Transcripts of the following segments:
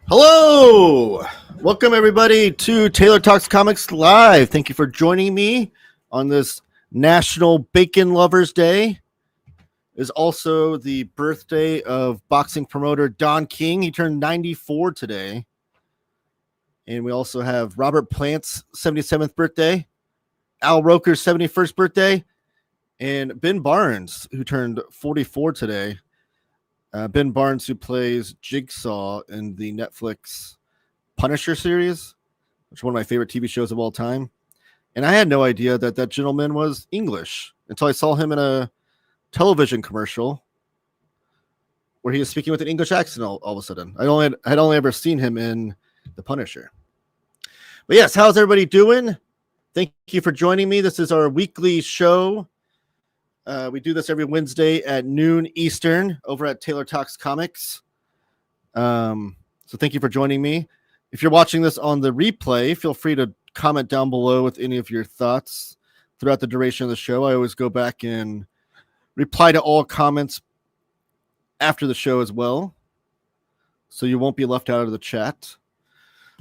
Hello! Welcome everybody to Taylor Talks Comics Live. Thank you for joining me on this National Bacon Lovers Day. It is also the birthday of boxing promoter Don King. He turned 94 today. And we also have Robert Plant's 77th birthday, Al Roker's 71st birthday, and Ben Barnes, who turned 44 today. Ben Barnes, who plays Jigsaw in the Netflix Punisher series, which is one of my favorite TV shows of all time. And I had no idea that that gentleman was English until I saw him in a television commercial where he was speaking with an English accent all of a sudden. I had only ever seen him in the Punisher. But yes, how's everybody doing? Thank you for joining me. This is our weekly show. We do this every Wednesday at noon Eastern over at Taylor Talks Comics. So thank you for joining me. If you're watching this on the replay, feel free to comment down below with any of your thoughts throughout the duration of the show. I always go back and reply to all comments after the show as well, so you won't be left out of the chat.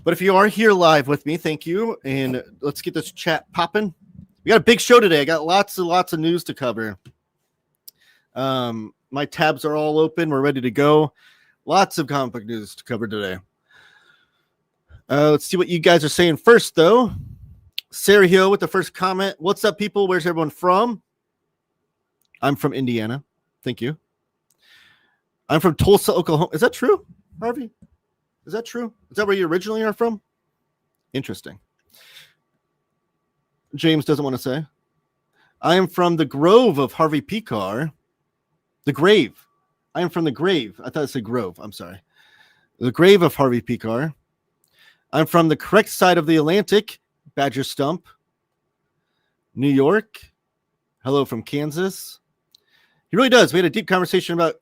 But if you are here live with me, thank you. And let's get this chat popping. We got a big show today. I got lots of news to cover. My tabs are all open. We're ready to go. Lots of comic book news to cover today. Let's see what you guys are saying first, though. Sarah Hill with the first comment. What's up, people? Where's everyone from? I'm from Indiana. Thank you. I'm from Tulsa, Oklahoma. Is that true, Harvey? Is that true? Is that where you originally are from? Interesting. James doesn't want to say. I am from the grove of Harvey Picar. The grave. I am from the grave. I thought it said grove. I'm sorry. The grave of Harvey Picar. I'm from the correct side of the Atlantic. Badger Stump. New York. Hello from Kansas. He really does. We had a deep conversation about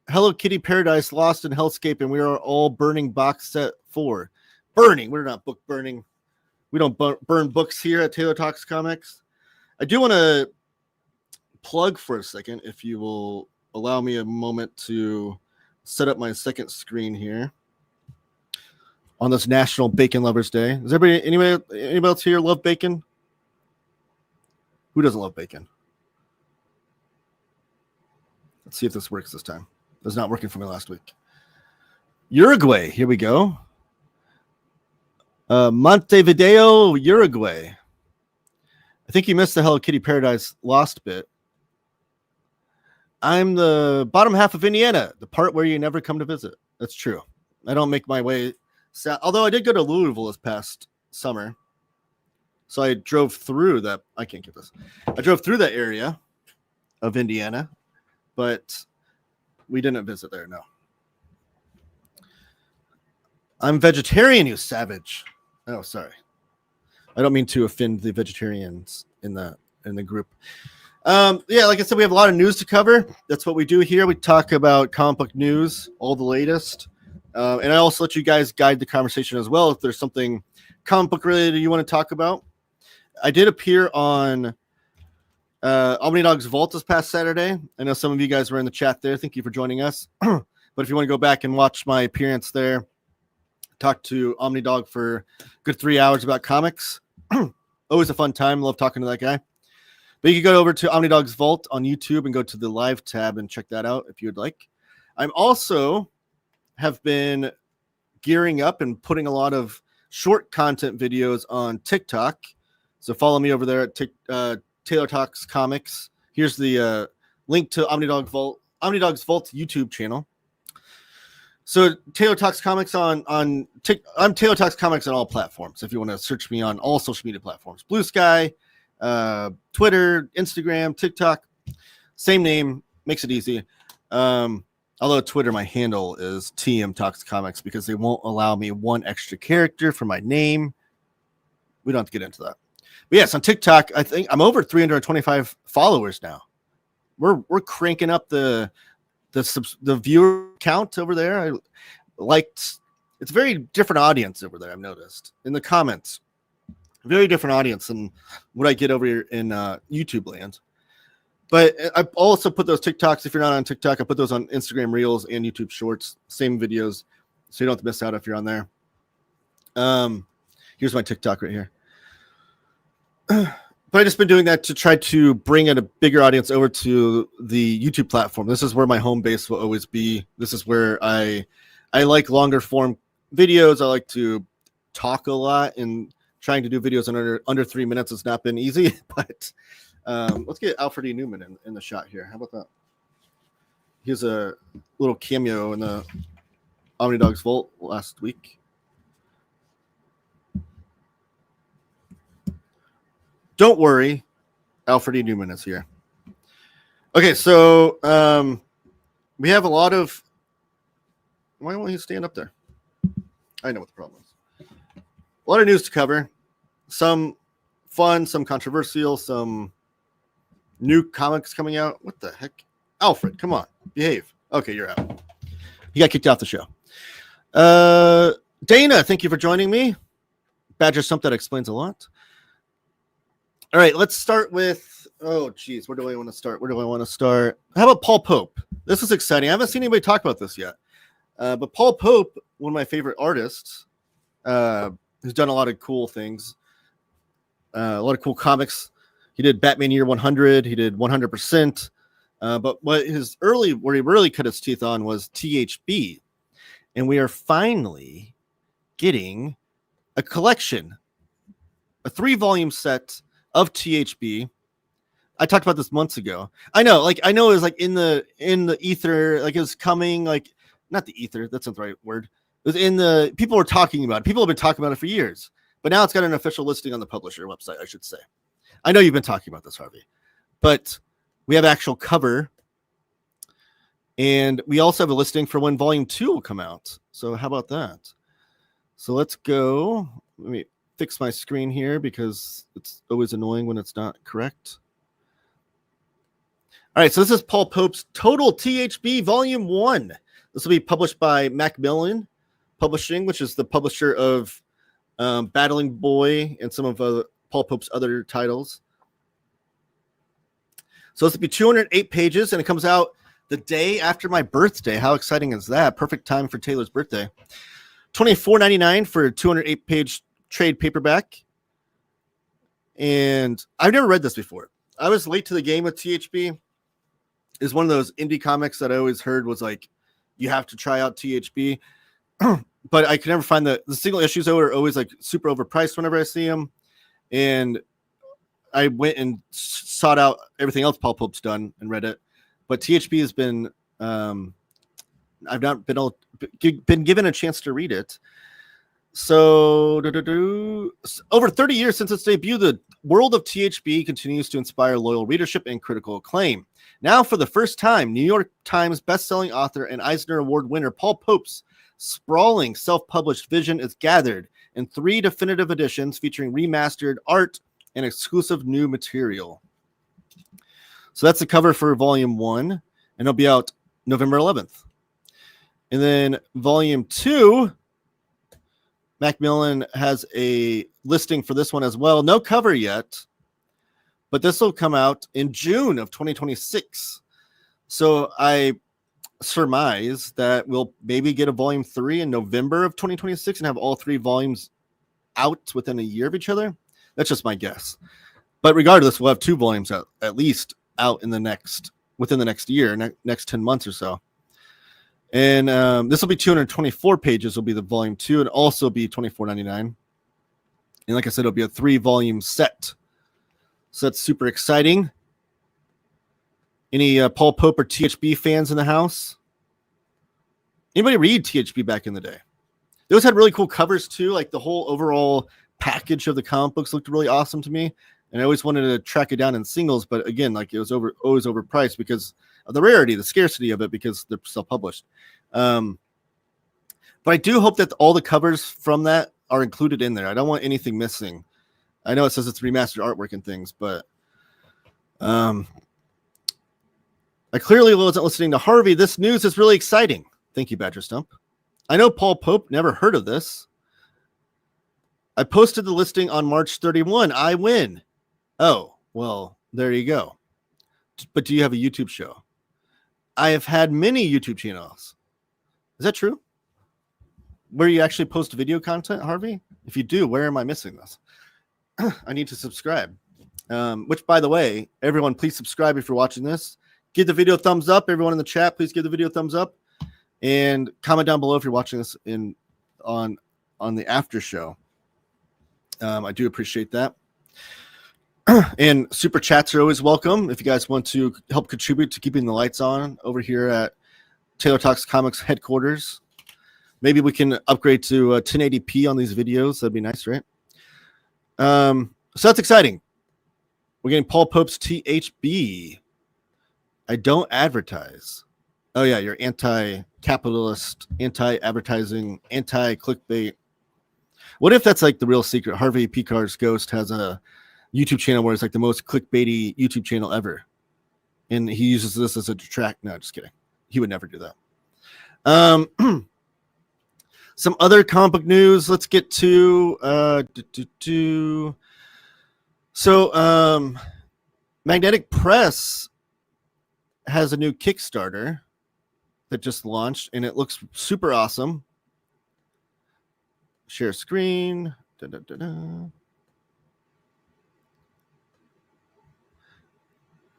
Hello Kitty Paradise, Lost in Hellscape, and we are all burning box set 4. Burning. We're not book burning. We don't burn books here at Taylor Talks Comics. I do want to plug for a second, if you will allow me a moment to set up my second screen here on this National Bacon Lovers Day. Does anybody else here love bacon? Who doesn't love bacon? Let's see if this works this time. It was not working for me last week. Uruguay, here we go. Montevideo, Uruguay. I think you missed the Hello Kitty Paradise Lost bit. I'm the bottom half of Indiana, the part where you never come to visit. That's true. I don't make my way south, although I did go to Louisville this past summer. So I drove through that. I can't get this. I drove through that area of Indiana, but we didn't visit there, no. I'm vegetarian, you savage. Oh, sorry. I don't mean to offend the vegetarians in the group. Yeah, like I said, we have a lot of news to cover. That's what we do here. We talk about comic book news, all the latest. And I also let you guys guide the conversation as well if there's something comic book related you want to talk about. I did appear on Omnidog's Vault this past Saturday. I know some of you guys were in the chat there. Thank you for joining us. But if you want to go back and watch my appearance there, talked to Omnidog for a good 3 hours about comics. Always a fun time. Love talking to that guy. But you can go over to Omnidog's Vault on YouTube and go to the live tab and check that out if you would like. I'm also have been gearing up and putting a lot of short content videos on TikTok. So follow me over there at Taylor Talks Comics. Here's the link to Omnidog's Vault YouTube channel. So Taylor Talks Comics I'm Taylor Talks Comics on all platforms. If you want to search me on all social media platforms, Bluesky, Twitter, Instagram, TikTok, same name, makes it easy. Although Twitter, my handle is TM Talks Comics because they won't allow me one extra character for my name. We don't have to get into that. But yes, on TikTok, I think I'm over 325 followers now. We're cranking up the viewer count over there. I liked. It's a very different audience over there. I've noticed in the comments, very different audience than what I get over here in YouTube land. But I also put those TikToks. If you're not on TikTok, I put those on Instagram Reels and YouTube Shorts. Same videos. so you don't have to miss out if you're on there. Here's my TikTok right here. But I've just been doing that to try to bring in a bigger audience over to the YouTube platform. This is where my home base will always be. This is where I like longer form videos. I like to talk a lot, and trying to do videos in under 3 minutes has not been easy. But let's get Alfred E. Newman in the shot here. How about that? Here's a little cameo in the Omnidogs Vault last week. Don't worry, Alfred E. Newman is here. Okay, so we have a lot of... Why won't he stand up there? I know what the problem is. A lot of news to cover. Some fun, some controversial, some new comics coming out. What the heck? Alfred, come on. Behave. Okay, you're out. You got kicked off the show. Dana, thank you for joining me. Badger Stump, that explains a lot. All right, let's start with, oh, geez, where do I want to start? How about Paul Pope? This is exciting. I haven't seen anybody talk about this yet. But Paul Pope, one of my favorite artists, who's done a lot of cool things, a lot of cool comics. He did Batman Year 100. He did 100%. But where he really cut his teeth on was THB. And we are finally getting a collection, a 3-volume set of THB. I talked about this months ago. I know it was like in the ether, like it was coming, like not the ether, that's not the right word. It was in the, people were talking about it. People have been talking about it for years, but now it's got an official listing on the publisher website, I should say. I know you've been talking about this, Harvey, but we have actual cover, and we also have a listing for when volume 2 will come out. So how about that? So let's go. Let me fix my screen here because it's always annoying when it's not correct. All right, so this is Paul Pope's Total THB Volume 1. This will be published by Macmillan Publishing, which is the publisher of Battling Boy and some of Paul Pope's other titles. So this will be 208 pages, and it comes out the day after my birthday. How exciting is that? Perfect time for Taylor's birthday. $24.99 for a 208-page trade paperback. And I've never read this before. I was late to the game with THB. Is one of those indie comics that I always heard was like, you have to try out THB. But I could never find the single issues are always like super overpriced whenever I see them. And I went and sought out everything else Paul Pope's done and read it. But THB has been, I've not been given a chance to read it. So, over 30 years since its debut, the world of THB continues to inspire loyal readership and critical acclaim. Now, for the first time, New York Times bestselling author and Eisner Award winner Paul Pope's sprawling self-published vision is gathered in 3 definitive editions featuring remastered art and exclusive new material. So that's the cover for Volume 1, and it'll be out November 11th. And then Volume 2... Macmillan has a listing for this one as well. No cover yet, but this will come out in June of 2026. So I surmise that we'll maybe get a volume 3 in November of 2026 and have all 3 volumes out within a year of each other. That's just my guess. But regardless, we'll have 2 volumes at least out in within the next year, next 10 months or so. And this will be 224 pages will be the volume 2, and also be $24.99. And like I said, it'll be a 3-volume set. So that's super exciting. Any Paul Pope or THB fans in the house? Anybody read THB back in the day? Those had really cool covers too. Like the whole overall package of the comic books looked really awesome to me. And I always wanted to track it down in singles, but again, like it was always overpriced because of the rarity, the scarcity of it, because they're self-published. But I do hope that all the covers from that are included in there. I don't want anything missing. I know it says it's remastered artwork and things, but I clearly wasn't listening to Harvey. This news is really exciting. Thank you, Badger Stump. I know Paul Pope, never heard of this. I posted the listing on March 31. I win. Oh, well, there you go. But do you have a YouTube show? I have had many YouTube channels. Is that true? where you actually post video content, Harvey? If you do, where am I missing this? I need to subscribe. Which, by the way, everyone, please subscribe if you're watching this. Give the video a thumbs up. Everyone in the chat, please give the video a thumbs up. And comment down below if you're watching this on the after show. I do appreciate that. And super chats are always welcome if you guys want to help contribute to keeping the lights on over here at Taylor Talks Comics headquarters. Maybe we can upgrade to 1080p on these videos. That'd be nice, right? So that's exciting. We're getting Paul Pope's THB. I don't advertise. Oh, yeah, you're anti-capitalist, anti-advertising, anti-clickbait. What if that's like the real secret? Harvey Picar's Ghost has a YouTube channel where it's like the most clickbaity YouTube channel ever. And he uses this as a detract. No, just kidding. He would never do that. Some other comic book news. Let's get to So Magnetic Press has a new Kickstarter that just launched, and it looks super awesome. Share screen.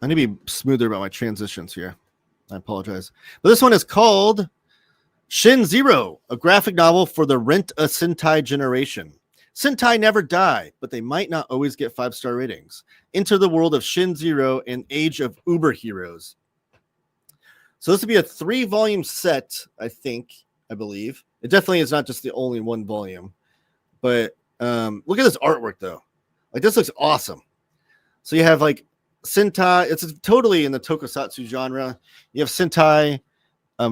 I need to be smoother about my transitions here. I apologize. But this one is called Shin Zero, a graphic novel for the Rent-a-Sentai generation. Sentai never die, but they might not always get 5-star ratings. Enter the world of Shin Zero and Age of Uber Heroes. So this would be a 3-volume set, I believe. It definitely is not just the only one volume. But look at this artwork, though. Like, this looks awesome. So you have, like, Sentai. It's totally in the tokusatsu genre. You have Sentai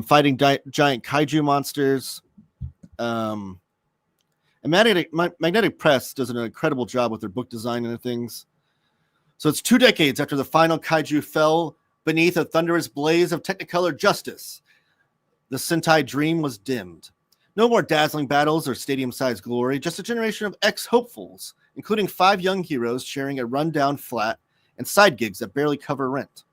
fighting giant kaiju monsters. And Magnetic Press does an incredible job with their book design and things. So it's 2 decades after the final kaiju fell beneath a thunderous blaze of Technicolor justice. The Sentai dream was dimmed. No more dazzling battles or stadium-sized glory, just a generation of ex-hopefuls, including 5 young heroes sharing a rundown flat and side gigs that barely cover rent.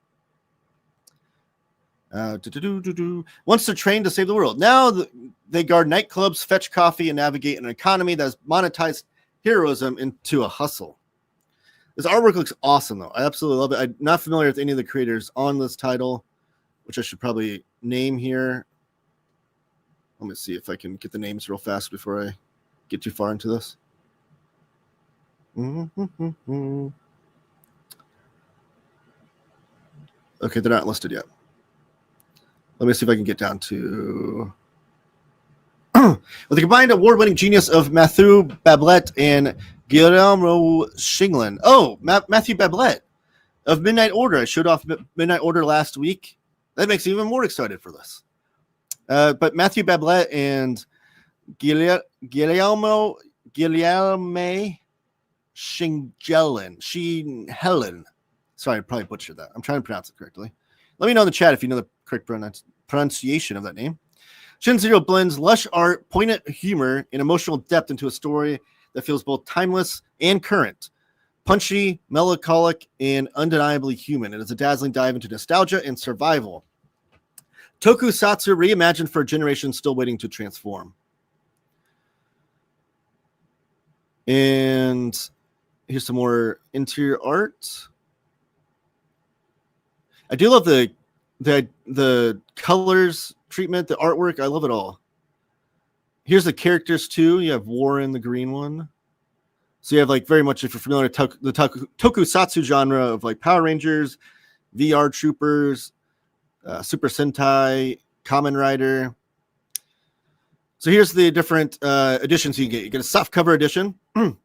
Once they're trained to save the world. Now they guard nightclubs, fetch coffee, and navigate an economy that has monetized heroism into a hustle. This artwork looks awesome, though. I absolutely love it. I'm not familiar with any of the creators on this title, which I should probably name here. Let me see if I can get the names real fast before I get too far into this. Okay, they're not listed yet. Let me see if I can get down to... With the combined award-winning genius of Matthew Bablett and Guillermo Shinglin. Oh, Matthew Bablett of Midnight Order. I showed off Midnight Order last week. That makes me even more excited for this. But Matthew Bablett and Guillermo Shinglin. Sorry, I probably butchered that. I'm trying to pronounce it correctly. Let me know in the chat if you know the correct pronunciation of that name. Shin Zero blends lush art, poignant humor, and emotional depth into a story that feels both timeless and current. Punchy, melancholic, and undeniably human. It is a dazzling dive into nostalgia and survival. Tokusatsu reimagined for a generation still waiting to transform. And here's some more interior art. I do love the colors treatment, the artwork. I love it all. Here's the characters too. You have Warren, the green one. So you have like very much, if you're familiar with the tokusatsu genre of like Power Rangers, VR Troopers, Super Sentai, Kamen Rider. So here's the different editions you get. You get a soft cover edition. It'll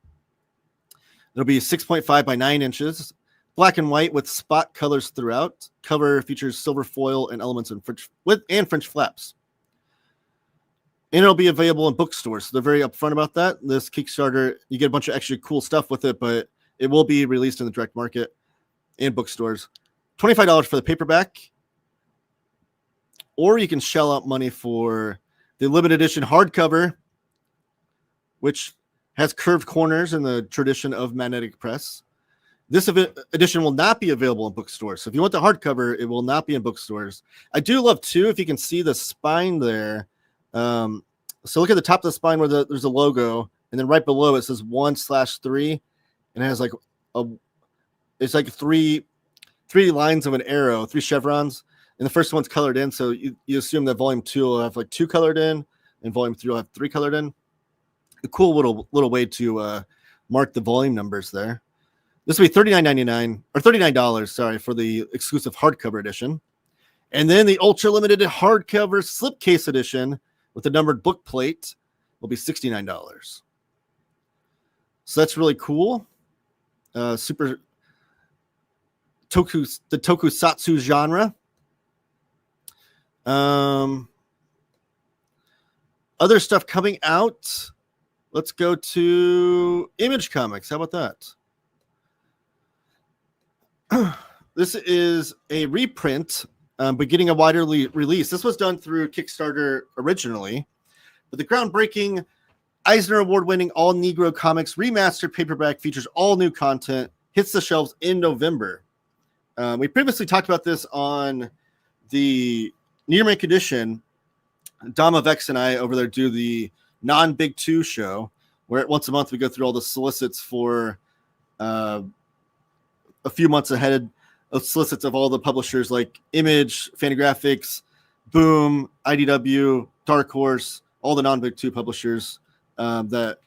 be 6.5 by 9 inches. Black and white with spot colors throughout. Cover features silver foil and elements in French flaps. And it'll be available in bookstores. So they're very upfront about that. This Kickstarter, you get a bunch of extra cool stuff with it, but it will be released in the direct market and bookstores. $25 for the paperback. Or you can shell out money for the limited edition hardcover, which has curved corners in the tradition of Magnetic Press. This edition will not be available in bookstores. So if you want the hardcover, it will not be in bookstores. I do love, too, if you can see the spine there, So look at the top of the spine where there's a logo, and then right below it says 1/3, and it has like it's like three lines of an arrow, 3 chevrons, and the first one's colored in. So you assume that volume 2 will have like 2 colored in, and volume 3 will have 3 colored in. A cool little way to mark the volume numbers there. This will be $39.99 or $39, sorry, for the exclusive hardcover edition. And then the ultra limited hardcover slipcase edition with the numbered book plate will be $69. So that's really cool. Super the tokusatsu genre. Other stuff coming out. Let's go to Image Comics. How about that? This is a reprint, but getting a wider release. This was done through Kickstarter originally, but the groundbreaking Eisner Award-winning All Negro Comics remastered paperback features all new content, hits the shelves in November. We previously talked about this on the Near Make edition. Dama Vex and I over there do the non-Big 2 show, where once a month we go through all the solicits for a few months ahead of solicits of all the publishers like Image, Fantagraphics, Boom, IDW, Dark Horse, all the non-Big 2 publishers that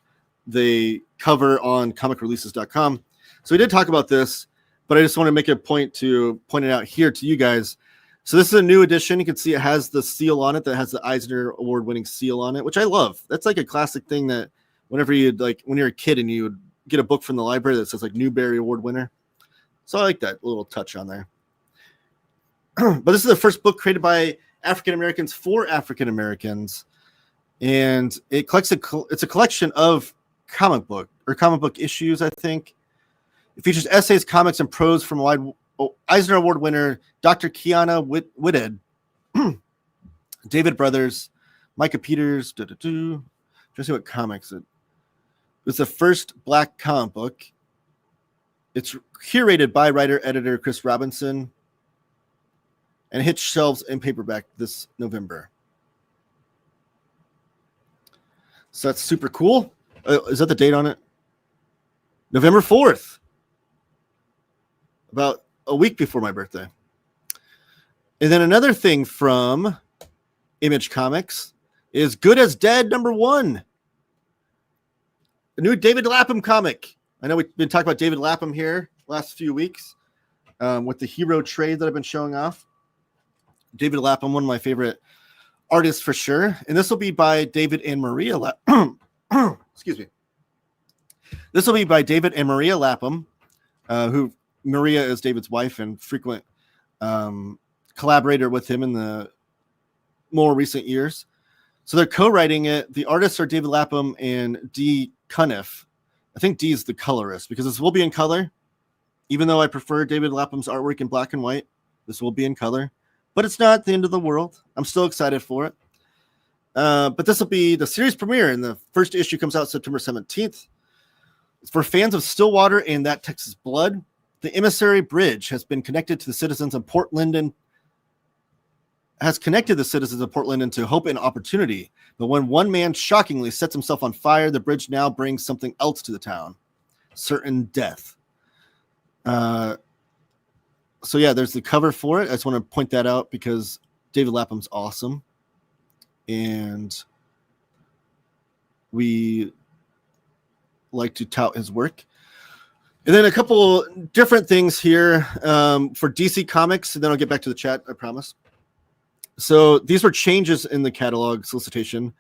they cover on comicreleases.com. So we did talk about this, but I just want to make a point to point it out here to you guys. So this is a new edition. You can see it has the seal on it that has the Eisner Award-winning seal on it, which I love. That's like a classic thing that whenever you'd like when you're a kid and you would get a book from the library that says like Newbery Award winner. So I like that little touch on there. But this is the first book created by African Americans for African Americans, and it collects it's a collection of comic book issues. I think it features essays, comics, and prose from Eisner Award winner Dr. Kiana Whitted, David Brothers, Micah Peters. Trying to see what comics it. It's the first Black comic book. It's curated by writer-editor Chris Robinson and hits shelves in paperback this November. So that's super cool. Is that the date on it? November 4th. About a week before my birthday. And then another thing from Image Comics is Good as Dead #1. A new David Lapham comic. I know we've been talking about David Lapham here last few weeks with the hero trade that I've been showing off. David Lapham, one of my favorite artists for sure. And this will be by David and Maria excuse me. This will be by David and Maria Lapham, who Maria is David's wife and frequent collaborator with him in the more recent years. So they're co-writing it. The artists are David Lapham and Dee Cuniff. I think Dee is the colorist because this will be in color. Even though I prefer David Lapham's artwork in black and white, this will be in color. But it's not the end of the world. I'm still excited for it. But this will be the series premiere, and the first issue comes out September 17th. It's for fans of Stillwater and That Texas Blood. The Emissary Bridge has been connected to the citizens of Port Linden. Has connected the citizens of Port Linden to hope and opportunity. But when one man shockingly sets himself on fire, the bridge now brings something else to the town. Certain death. So yeah, there's the cover for it. I just want to point that out because David Lapham's awesome. And we like to tout his work. And then a couple different things here for DC Comics, and then I'll get back to the chat, I promise. So these were changes in the catalog solicitation.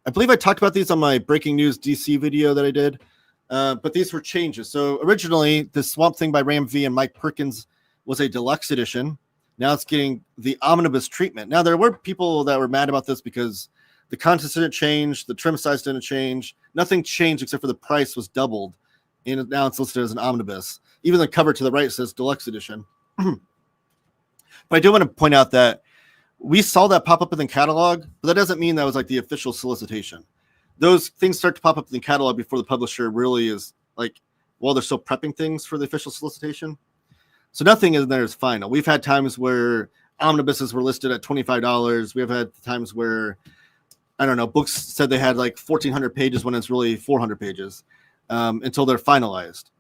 I believe I talked about these on my Breaking News DC video that I did, but these were changes. So originally, the Swamp Thing by Ram V and Mike Perkins was a deluxe edition. Now it's getting the Omnibus treatment. Now, there were people that were mad about this because the contents didn't change, the trim size didn't change, nothing changed except for the price was doubled, and now it's listed as an Omnibus. Even the cover to the right says deluxe edition. But I do want to point out that we saw that pop up in the catalog, but that doesn't mean that was like the official solicitation. Those things start to pop up in the catalog before the publisher really is like, while they're still prepping things for the official solicitation. So nothing in there is final. We've had times where omnibuses were listed at $25. We have had times where I don't know, books said they had like 1,400 pages when it's really 400 pages until they're finalized.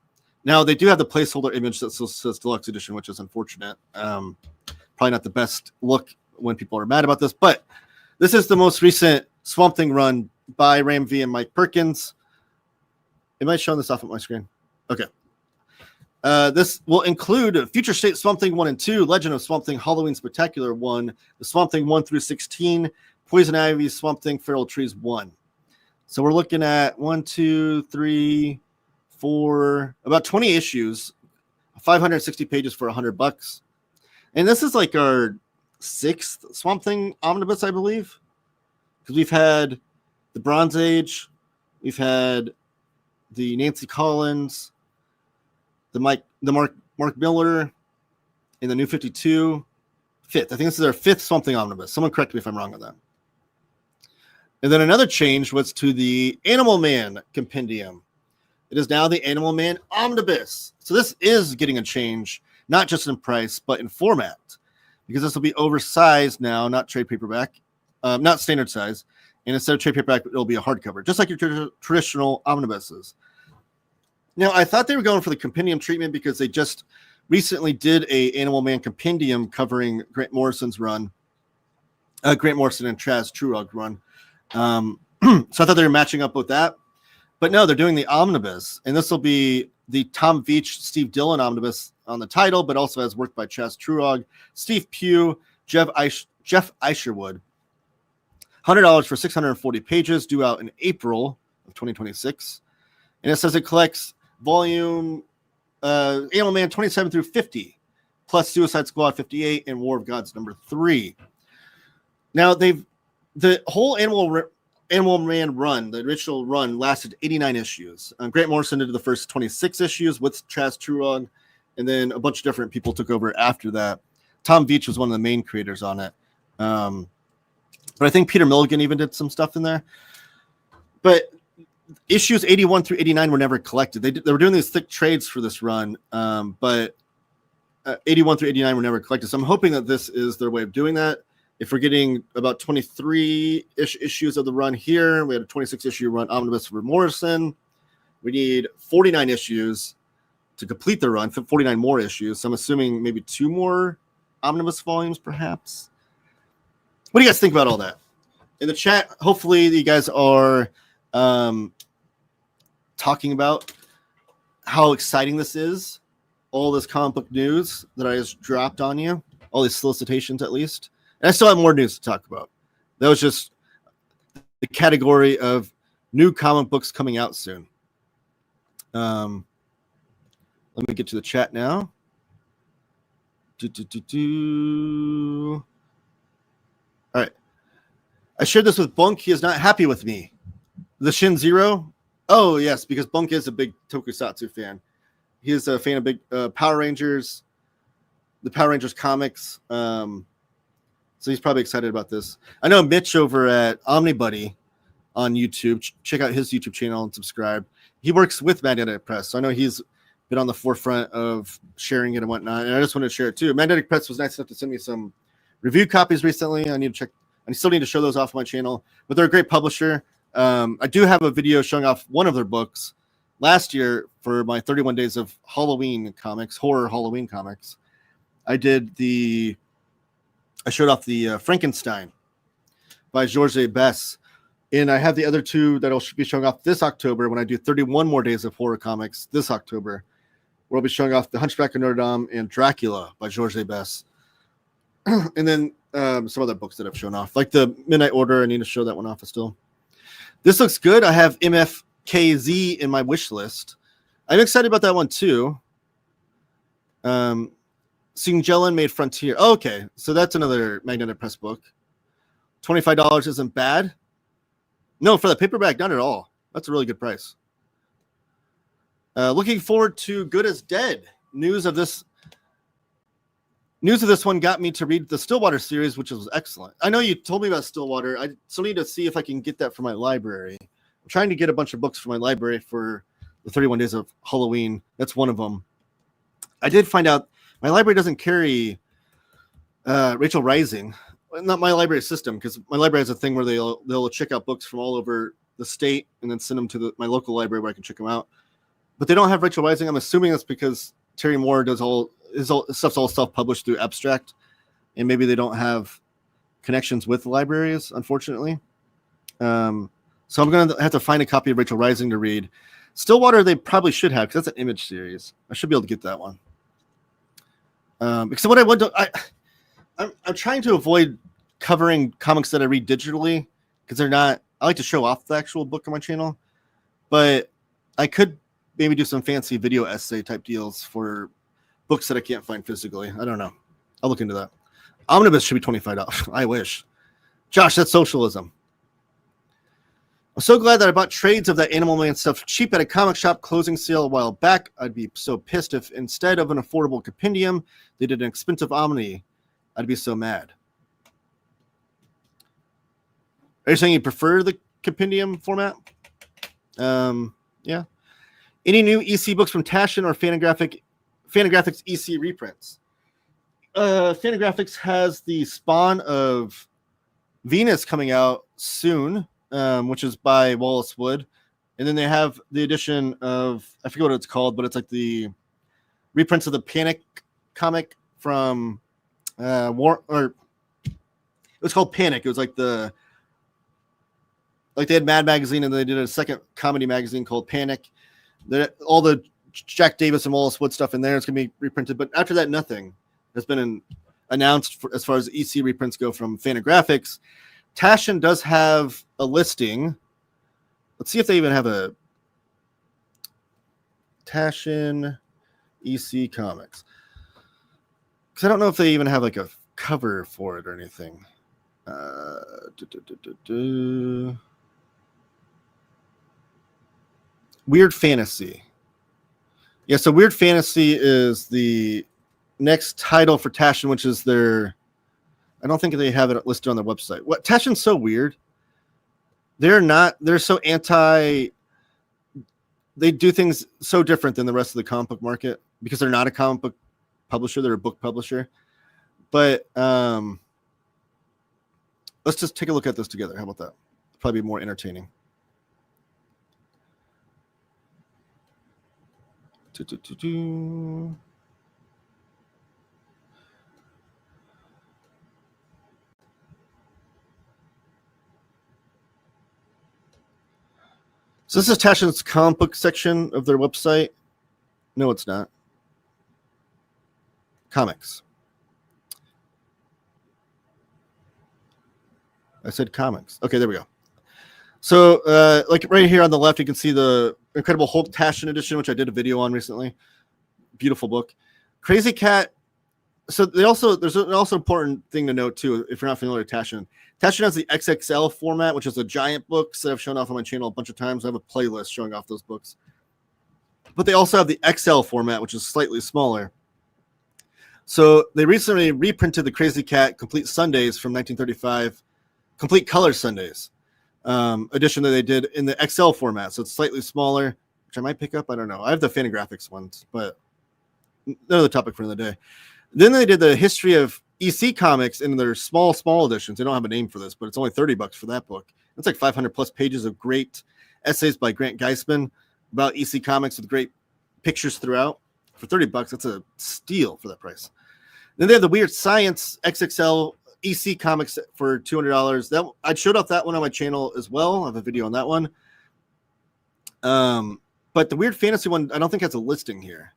Now, they do have the placeholder image that still says deluxe edition, which is unfortunate. Probably not the best look when people are mad about this, but this is the most recent Swamp Thing run by Ram V and Mike Perkins. Am I showing this off on my screen? Okay. This will include Future State Swamp Thing 1 and 2, Legend of Swamp Thing Halloween Spectacular 1, the Swamp Thing 1 through 16, Poison Ivy, Swamp Thing, Feral Trees 1. So we're looking at 1, 2, 3, 4, about 20 issues, 560 pages for $100. And this is like our 6th Swamp Thing omnibus, I believe, because we've had the Bronze Age, we've had the Nancy Collins, the Mark Miller, and the New 52. 5th. I think this is our 5th Swamp Thing omnibus. Someone correct me if I'm wrong on that. And then another change was to the Animal Man compendium. It is now the Animal Man omnibus. So this is getting a change, not just in price, but in format, because this will be oversized now, not trade paperback, not standard size. And instead of trade paperback, it'll be a hardcover, just like your traditional omnibuses. Now, I thought they were going for the compendium treatment because they just recently did a Animal Man compendium covering Grant Morrison's run, Grant Morrison and Chaz Truog run. So I thought they were matching up with that. But no, they're doing the omnibus, and this will be the Tom Veach, Steve Dillon omnibus on the title, but also has work by Chaz Truog, Steve Pugh, Jeff Isherwood. $100 for 640 pages, due out in April of 2026. And it says it collects volume Animal Man 27 through 50, plus Suicide Squad 58 and War of Gods number 3. Now, the whole Animal Man run, the original run, lasted 89 issues. Grant Morrison did the first 26 issues with Chaz Truog, and then a bunch of different people took over after that. Tom Veach was one of the main creators on it. But I think Peter Milligan even did some stuff in there. But issues 81 through 89 were never collected. They were doing these thick trades for this run, but 81 through 89 were never collected. So I'm hoping that this is their way of doing that. If we're getting about 23-ish issues of the run here, we had a 26-issue run omnibus for Morrison. We need 49 issues to complete the run, 49 more issues. So I'm assuming maybe 2 more omnibus volumes, perhaps. What do you guys think about all that? In the chat, hopefully you guys are talking about how exciting this is, all this comic book news that I just dropped on you, all these solicitations at least. And I still have more news to talk about. That was just the category of new comic books coming out soon. Let me get to the chat now. All right. I shared this with Bunk. He is not happy with me. The Shin Zero. Oh, yes, because Bunk is a big Tokusatsu fan. He is a fan of big Power Rangers, the Power Rangers comics. So he's probably excited about this. I know Mitch over at Omnibuddy on YouTube. Check out his YouTube channel and subscribe. He works with Magnetic Press, so I know he's been on the forefront of sharing it and whatnot. And I just wanted to share it too. Magnetic Press was nice enough to send me some review copies recently. I need to check. I still need to show those off my channel, but they're a great publisher. I do have a video showing off one of their books last year for my 31 days of Halloween comics, horror Halloween comics. I showed off the Frankenstein by Georges Bess. And I have the other 2 that I'll be showing off this October when I do 31 more days of horror comics this October, where I'll be showing off The Hunchback of Notre Dame and Dracula by Georges Bess. And then some other books that I've shown off, like the Midnight Order. I need to show that one off still. This looks good. I have MFKZ in my wish list. I'm excited about that one too. Singelin Made Frontier. Oh, okay, so that's another Magnetic Press book. $25 isn't bad. No, for the paperback, not at all. That's a really good price. Looking forward to Good as Dead. News of this one got me to read the Stillwater series, which was excellent. I know you told me about Stillwater. I still need to see if I can get that for my library. I'm trying to get a bunch of books for my library for the 31 days of Halloween. That's one of them. I did find out my library doesn't carry Rachel Rising. not my library system, because my library has a thing where they'll check out books from all over the state and then send them to my local library where I can check them out. But they don't have Rachel Rising. I'm assuming that's because Terry Moore does his stuff's all self-published through Abstract, and maybe they don't have connections with libraries, unfortunately. So I'm going to have to find a copy of Rachel Rising to read. Stillwater, they probably should have, because that's an Image series. I should be able to get that one. Because what I want to, I'm trying to avoid covering comics that I read digitally, because they're not. I like to show off the actual book on my channel, but I could maybe do some fancy video essay type deals for books that I can't find physically. I don't know. I'll look into that. Omnibus should be $25. I wish. Josh, that's socialism. I'm so glad that I bought trades of that Animal Man stuff cheap at a comic shop closing sale a while back. I'd be so pissed if instead of an affordable compendium, they did an expensive Omni. I'd be so mad. Are you saying you prefer the compendium format? Yeah. Any new EC books from Taschen or Fantagraphics EC reprints? Fantagraphics has the Spawn of Venus coming out soon, which is by Wallace Wood. And then they have the edition of, I forget what it's called, but it's like the reprints of the Panic comic from it was called Panic. It was like they had Mad Magazine, and they did a second comedy magazine called Panic. All the Jack Davis and Wallace Wood stuff in there is going to be reprinted. But after that, nothing has been announced as far as EC reprints go from Fantagraphics. Taschen does have a listing. Let's see if they even have a Taschen EC Comics. Because I don't know if they even have like a cover for it or anything. Weird Fantasy. Yeah, so Weird Fantasy is the next title for Taschen, which is their... I don't think they have it listed on their website. What Taschen's so weird. They're so anti... They do things so different than the rest of the comic book market because they're not a comic book publisher. They're a book publisher. But let's just take a look at this together. How about that? Probably be more entertaining. So this is Taschen's comic book section of their website. No, it's not. Comics. I said comics. Okay, there we go. So, like right here on the left, you can see the Incredible Hulk Taschen edition, which I did a video on recently. Beautiful book. Crazy Cat. So there's an also important thing to note too, if you're not familiar with Taschen. Taschen has the XXL format, which is the giant books that I've shown off on my channel a bunch of times. I have a playlist showing off those books. But they also have the XL format, which is slightly smaller. So they recently reprinted the Crazy Cat Complete Sundays from 1935, Complete Color Sundays edition that they did in the XL format. So it's slightly smaller, which I might pick up. I don't know. I have the Fantagraphics ones, but another topic for another day. Then they did the history of EC comics in their small editions. They don't have a name for this, but it's only $30 for that book. It's like 500 plus pages of great essays by Grant Geisman about EC comics with great pictures throughout. For $30, that's a steal for that price. Then they have the Weird Science XXL EC comics for $200. That I showed off that one on my channel as well. I have a video on that one. But the Weird Fantasy one, I don't think has a listing here.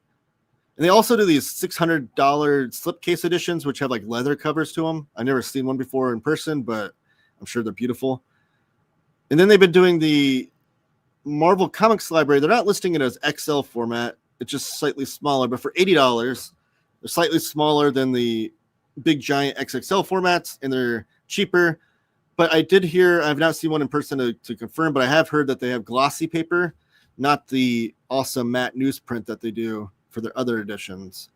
And they also do these $600 slipcase editions, which have like leather covers to them. I've never seen one before in person, but I'm sure they're beautiful. And then they've been doing the Marvel Comics Library. They're not listing it as XL format. It's just slightly smaller, but for $80, they're slightly smaller than the big giant XXL formats, and they're cheaper. But I did hear, I've not seen one in person to confirm, but I have heard that they have glossy paper, not the awesome matte newsprint that they do for their other editions.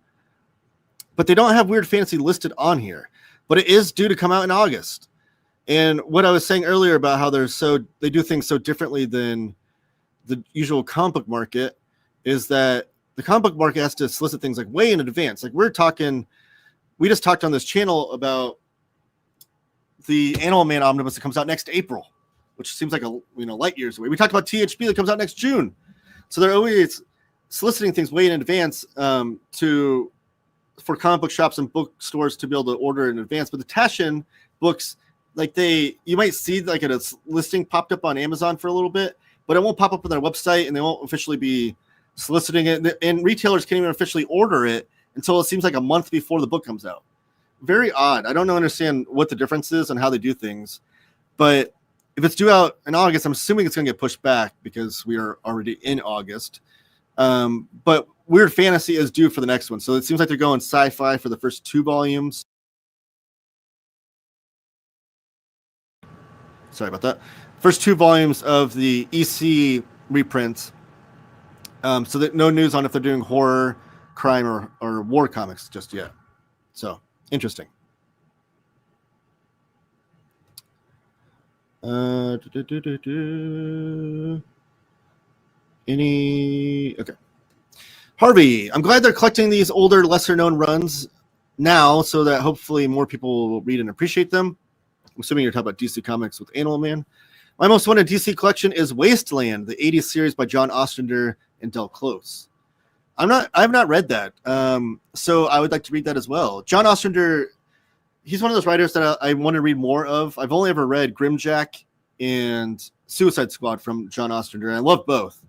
But they don't have Weird Fantasy listed on here, but it is due to come out in August. And what I was saying earlier about how they do things so differently than the usual comic book market is that the comic book market has to solicit things like way in advance. Like we just talked on this channel about the Animal Man omnibus that comes out next April, which seems like light years away. We talked about THB that comes out next June. So they're always soliciting things way in advance for comic book shops and bookstores to be able to order in advance. But the Taschen books, you might see like a listing popped up on Amazon for a little bit, but it won't pop up on their website and they won't officially be soliciting it. And retailers can't even officially order it until it seems like a month before the book comes out. Very odd. I don't understand what the difference is and how they do things. But if it's due out in August, I'm assuming it's going to get pushed back because we are already in August. But Weird Fantasy is due for the next one. So it seems like they're going sci-fi for the first 2 volumes. Sorry about that. First 2 volumes of the EC reprints. So that no news on if they're doing horror, crime, or war comics just yet. So interesting. Okay. Harvey, I'm glad they're collecting these older, lesser-known runs now so that hopefully more people will read and appreciate them. I'm assuming you're talking about DC Comics with Animal Man. My most wanted DC collection is Wasteland, the 80s series by John Ostrander and Del Close. I've not read that, so I would like to read that as well. John Ostrander, he's one of those writers that I want to read more of. I've only ever read Grimjack and Suicide Squad from John Ostrander, and I love both.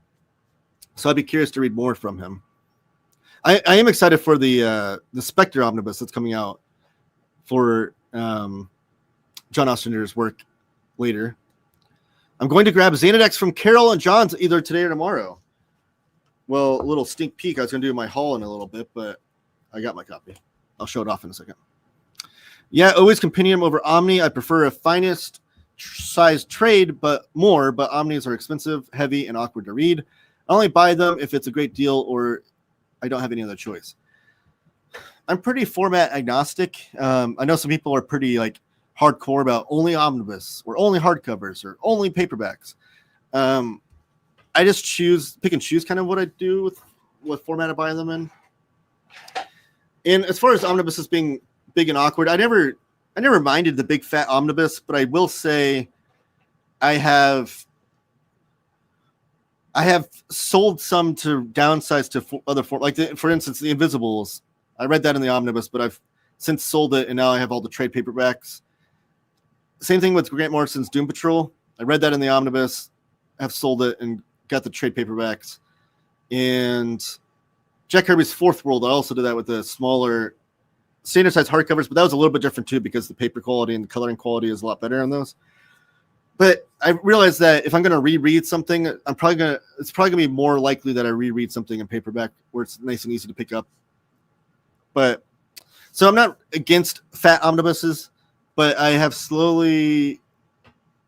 So I'd be curious to read more from him. I am excited for the Spectre omnibus that's coming out for John Ostrander's work later. I'm going to grab Xanadex from Carol and John's either today or tomorrow. Well, a little sneak peek. I was going to do my haul in a little bit, but I got my copy. I'll show it off in a second. Yeah, always Compendium over Omni. I prefer a finest size trade, but Omnis are expensive, heavy, and awkward to read. I only buy them if it's a great deal or I don't have any other choice. I'm pretty format agnostic. I know some people are pretty hardcore about only omnibus or only hardcovers or only paperbacks. I just pick and choose kind of what I do with what format I buy them in. And as far as omnibuses being big and awkward, I never minded the big fat omnibus, but I will say I have sold some to downsize to other form, for instance, the Invisibles. I read that in the omnibus, but I've since sold it, and now I have all the trade paperbacks. Same thing with Grant Morrison's Doom Patrol. I read that in the omnibus, have sold it, and got the trade paperbacks. And Jack Kirby's Fourth World, I also did that with the smaller standard size hardcovers, but that was a little bit different too because the paper quality and the coloring quality is a lot better on those. But I realized that if I'm going to reread something, it's probably going to be more likely that I reread something in paperback where it's nice and easy to pick up. But so I'm not against fat omnibuses, but I have slowly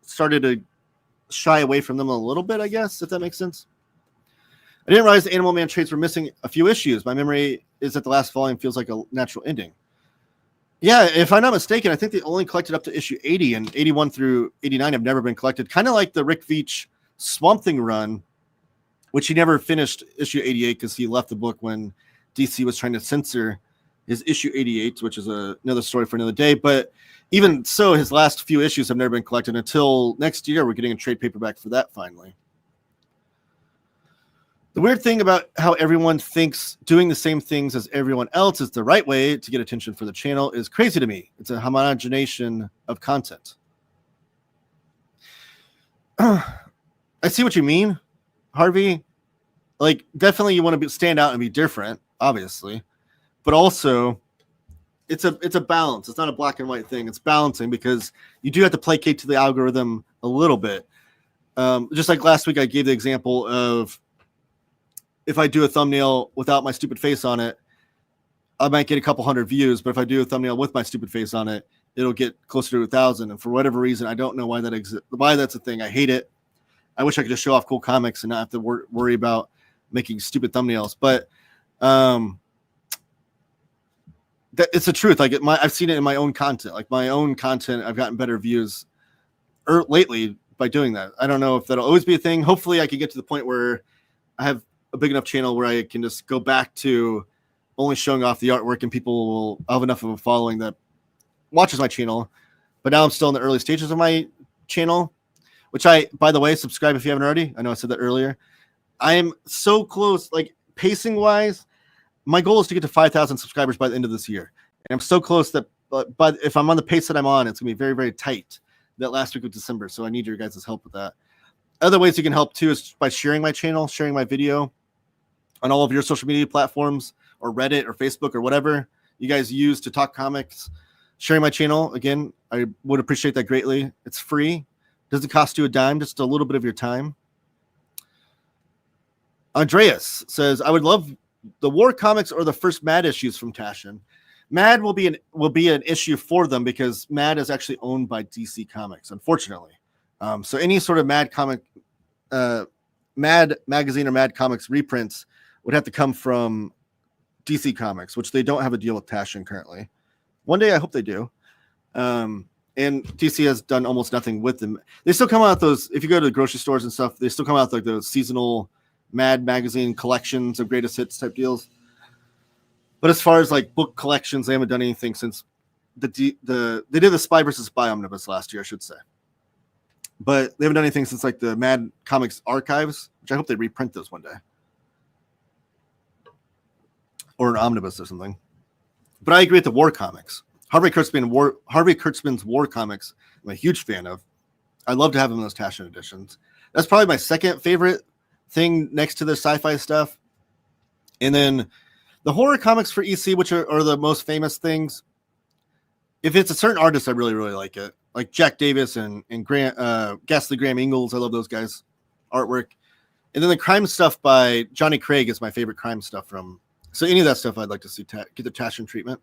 started to shy away from them a little bit, I guess, if that makes sense. I didn't realize the Animal Man trades were missing a few issues. My memory is that the last volume feels like a natural ending. Yeah, if I'm not mistaken, I think they only collected up to issue 80, and 81 through 89 have never been collected. Kind of like the Rick Veitch Swamp Thing run, which he never finished issue 88 because he left the book when DC was trying to censor his issue 88, which is another story for another day. But even so, his last few issues have never been collected until next year. We're getting a trade paperback for that finally. The weird thing about how everyone thinks doing the same things as everyone else is the right way to get attention for the channel is crazy to me. It's a homogenization of content. I see what you mean, Harvey. Definitely you want to stand out and be different, obviously. But also, it's a balance. It's not a black and white thing. It's balancing because you do have to placate to the algorithm a little bit. Just like last week, I gave the example of if I do a thumbnail without my stupid face on it, I might get a couple hundred views. But if I do a thumbnail with my stupid face on it, it'll get closer to 1,000. And for whatever reason, I don't know why that exists. Why that's a thing. I hate it. I wish I could just show off cool comics and not have to worry about making stupid thumbnails. But it's the truth. I've seen it in my own content. My own content, I've gotten better views lately by doing that. I don't know if that'll always be a thing. Hopefully, I can get to the point where I have a big enough channel where I can just go back to only showing off the artwork, and I'll have enough of a following that watches my channel but now I'm still in the early stages of my channel, which by the way, subscribe if you haven't already. I know I said that earlier. I am so close, like pacing wise. My goal is to get to 5,000 subscribers by the end of this year. And I'm so close that, but if I'm on the pace that I'm on, it's going to be very, very tight that last week of December. So I need your guys' help with that. Other ways you can help too is by sharing my channel, sharing my video on all of your social media platforms or Reddit or Facebook or whatever you guys use to talk comics. Sharing my channel, again, I would appreciate that greatly. It's free. Doesn't cost you a dime, just a little bit of your time. Andreas says, I would love the War comics or the first Mad issues from Taschen. Mad will be an issue for them because Mad is actually owned by DC Comics, unfortunately. So any sort of Mad comic, Mad magazine or Mad Comics reprints would have to come from DC Comics, which they don't have a deal with Taschen currently. One day I hope they do. And DC has done almost nothing with them. They still come out those, if you go to the grocery stores and stuff, they still come out like those seasonal Mad magazine collections of greatest hits type deals. But as far as like book collections, they haven't done anything since they did the Spy versus Spy Omnibus last year, I should say. But they haven't done anything since like the Mad Comics archives, which I hope they reprint those one day. Or an omnibus or something. But I agree with the War comics. Harvey Kurtzman's War comics, I'm a huge fan of. I'd love to have them in those Taschen editions. That's probably my second favorite thing next to the sci-fi stuff. And then the horror comics for EC, which are the most famous things. If it's a certain artist, I really, really like it. Like Jack Davis and Ghastly Graham Ingalls. I love those guys' artwork. And then the crime stuff by Johnny Craig is my favorite crime stuff from. So any of that stuff I'd like to see get the Taschen treatment.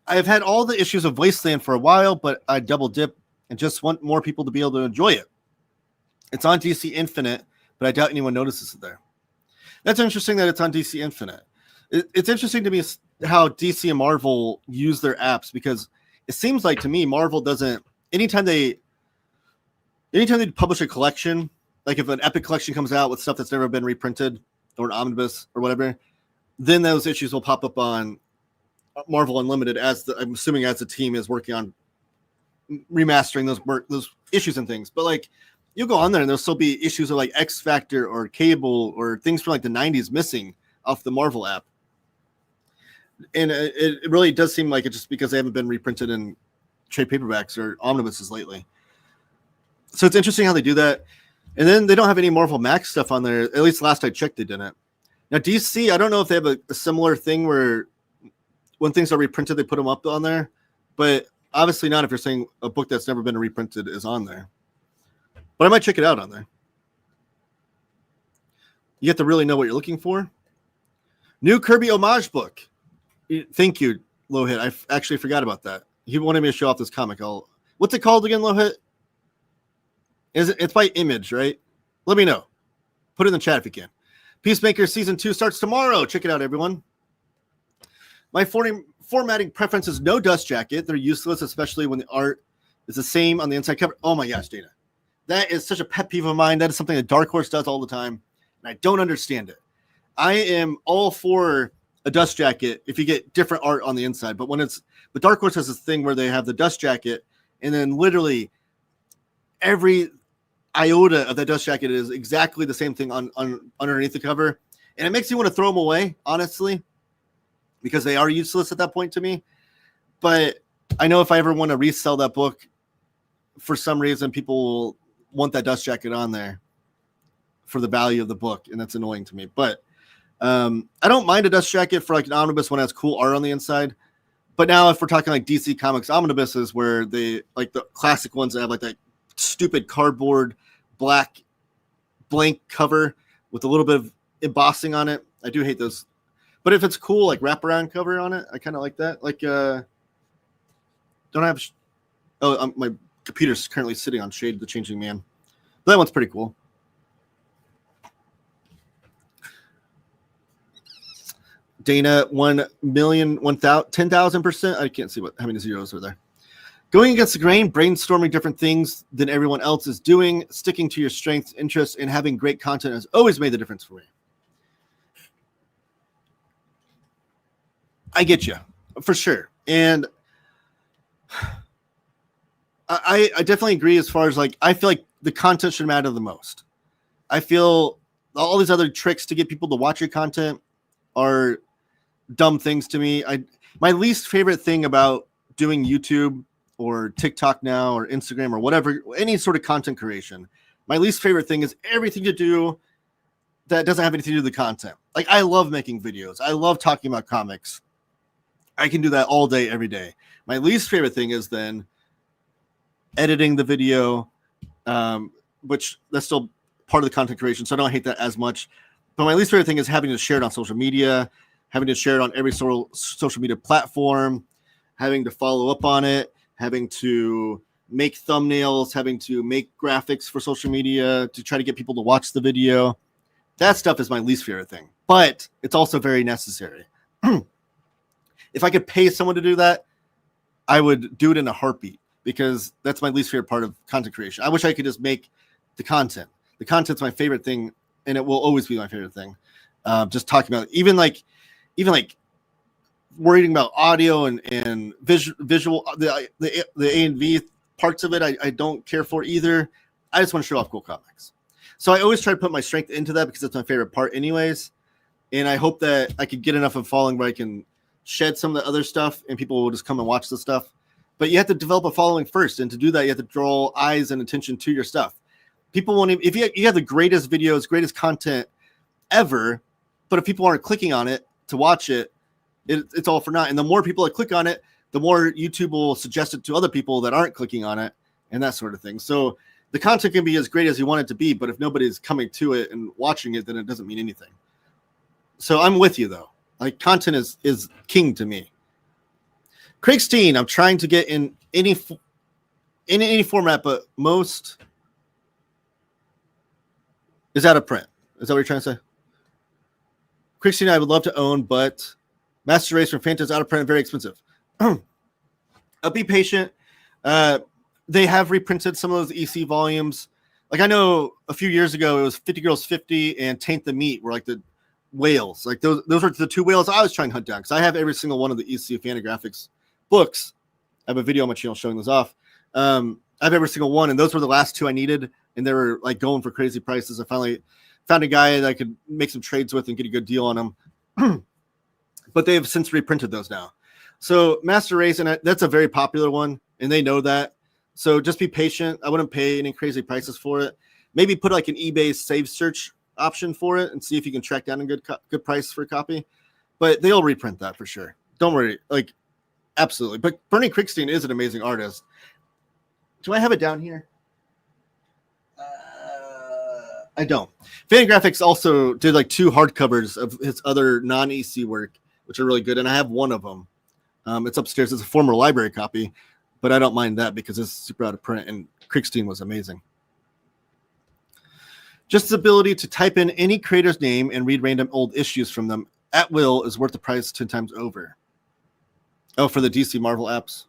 I've had all the issues of Wasteland for a while, but I double dip and just want more people to be able to enjoy it. It's on DC Infinite, but I doubt anyone notices it there. That's interesting that it's on DC Infinite. It's interesting to me how DC and Marvel use their apps, because it seems like to me Marvel doesn't. Anytime they publish a collection, like if an Epic collection comes out with stuff that's never been reprinted or an omnibus or whatever, then those issues will pop up on Marvel Unlimited I'm assuming as the team is working on remastering those issues and things. But like, you'll go on there and there'll still be issues of like X Factor or Cable or things from like the 90s missing off the Marvel app. And it really does seem like it's just because they haven't been reprinted in trade paperbacks or omnibuses lately. So it's interesting how they do that. And then they don't have any Marvel Max stuff on there. At least last I checked, they didn't. Now DC, I don't know if they have a similar thing where when things are reprinted, they put them up on there. But obviously not if you're saying a book that's never been reprinted is on there. But I might check it out on there. You have to really know what you're looking for. New Kirby homage book. Thank you, Lohit. I actually forgot about that. He wanted me to show off this comic. What's it called again, Lohit? It's by Image, right? Let me know. Put it in the chat if you can. Peacemaker Season 2 starts tomorrow. Check it out, everyone. My formatting preference is no dust jacket. They're useless, especially when the art is the same on the inside cover. Oh my gosh, Dana. That is such a pet peeve of mine. That is something that Dark Horse does all the time, and I don't understand it. I am all for a dust jacket if you get different art on the inside, but Dark Horse has this thing where they have the dust jacket, and then literally every iota of that dust jacket is exactly the same thing on underneath the cover, and it makes you want to throw them away, honestly, because they are useless at that point to me. But I know if I ever want to resell that book, for some reason, people will want that dust jacket on there for the value of the book, and that's annoying to me. But I don't mind a dust jacket for like an omnibus when it has cool art on the inside. But now if we're talking like DC Comics omnibuses where they like the classic ones that have like that stupid cardboard black blank cover with a little bit of embossing on it, I do hate those. But if it's cool, like wraparound cover on it, I kind of like that. Like, don't have. My computer's currently sitting on Shade the Changing Man. But that one's pretty cool. Dana, 10,000%. I can't see how many zeros are there. Going against the grain, brainstorming different things than everyone else is doing, sticking to your strengths, interests, and having great content has always made the difference for me. I get you, for sure. And I definitely agree as far as like, I feel like the content should matter the most. I feel all these other tricks to get people to watch your content are dumb things to me. My least favorite thing about doing YouTube or TikTok now or Instagram or whatever, any sort of content creation, my least favorite thing is everything to do that doesn't have anything to do with the content. Like, I love making videos. I love talking about comics. I can do that all day, every day. My least favorite thing is then editing the video, which that's still part of the content creation, so I don't hate that as much. But my least favorite thing is having to share it on social media, having to share it on every social media platform, having to follow up on it, having to make thumbnails, having to make graphics for social media to try to get people to watch the video. That stuff is my least favorite thing, but it's also very necessary. If I could pay someone to do that, I would do it in a heartbeat, because that's my least favorite part of content creation. I wish I could just make the content. The content's my favorite thing, and it will always be my favorite thing. Just talking about it. Even like worrying about audio and visual, the A and V parts of it, I don't care for either. I just want to show off cool comics. So I always try to put my strength into that, because that's my favorite part anyways. And I hope that I could get enough of following where I can shed some of the other stuff and people will just come and watch the stuff. But you have to develop a following first. And to do that, you have to draw eyes and attention to your stuff. People won't even, if you have the greatest videos, greatest content ever, but if people aren't clicking on it to watch it, it's all for naught. And the more people that click on it, the more YouTube will suggest it to other people that aren't clicking on it and that sort of thing. So the content can be as great as you want it to be, but if nobody's coming to it and watching it, then it doesn't mean anything. So I'm with you though. Like, content is king to me. Craig Steen, I'm trying to get in any format, but most is out of print. Is that what you're trying to say? Craig Steen, I would love to own, but Master Race from Fanta is out of print and very expensive. I'll be patient. They have reprinted some of those EC volumes. Like, I know a few years ago, it was 50 Girls 50 and Taint the Meat were like the whales. Like, those are the two whales I was trying to hunt down, because I have every single one of the EC fantagraphics books. I have a video on my channel showing those off. I have every single one, and those were the last two I needed, and they were like going for crazy prices. I finally found a guy that I could make some trades with and get a good deal on them. But they have since reprinted those now. So Master Race, and that's a very popular one, and they know that. So just be patient. I wouldn't pay any crazy prices for it. Maybe put like an eBay save search option for it and see if you can track down a good price for a copy. But they'll reprint that for sure. Don't worry. Like, absolutely. But Bernie Krigstein is an amazing artist. Do I have it down here? I don't. Fantagraphics also did like 2 hardcovers of his other non-EC work, which are really good, and I have one of them. It's upstairs. It's a former library copy, but I don't mind that because it's super out of print, and Krigstein was amazing. Just the ability to type in any creator's name and read random old issues from them at will is worth the price 10 times over. Oh, for the DC Marvel apps.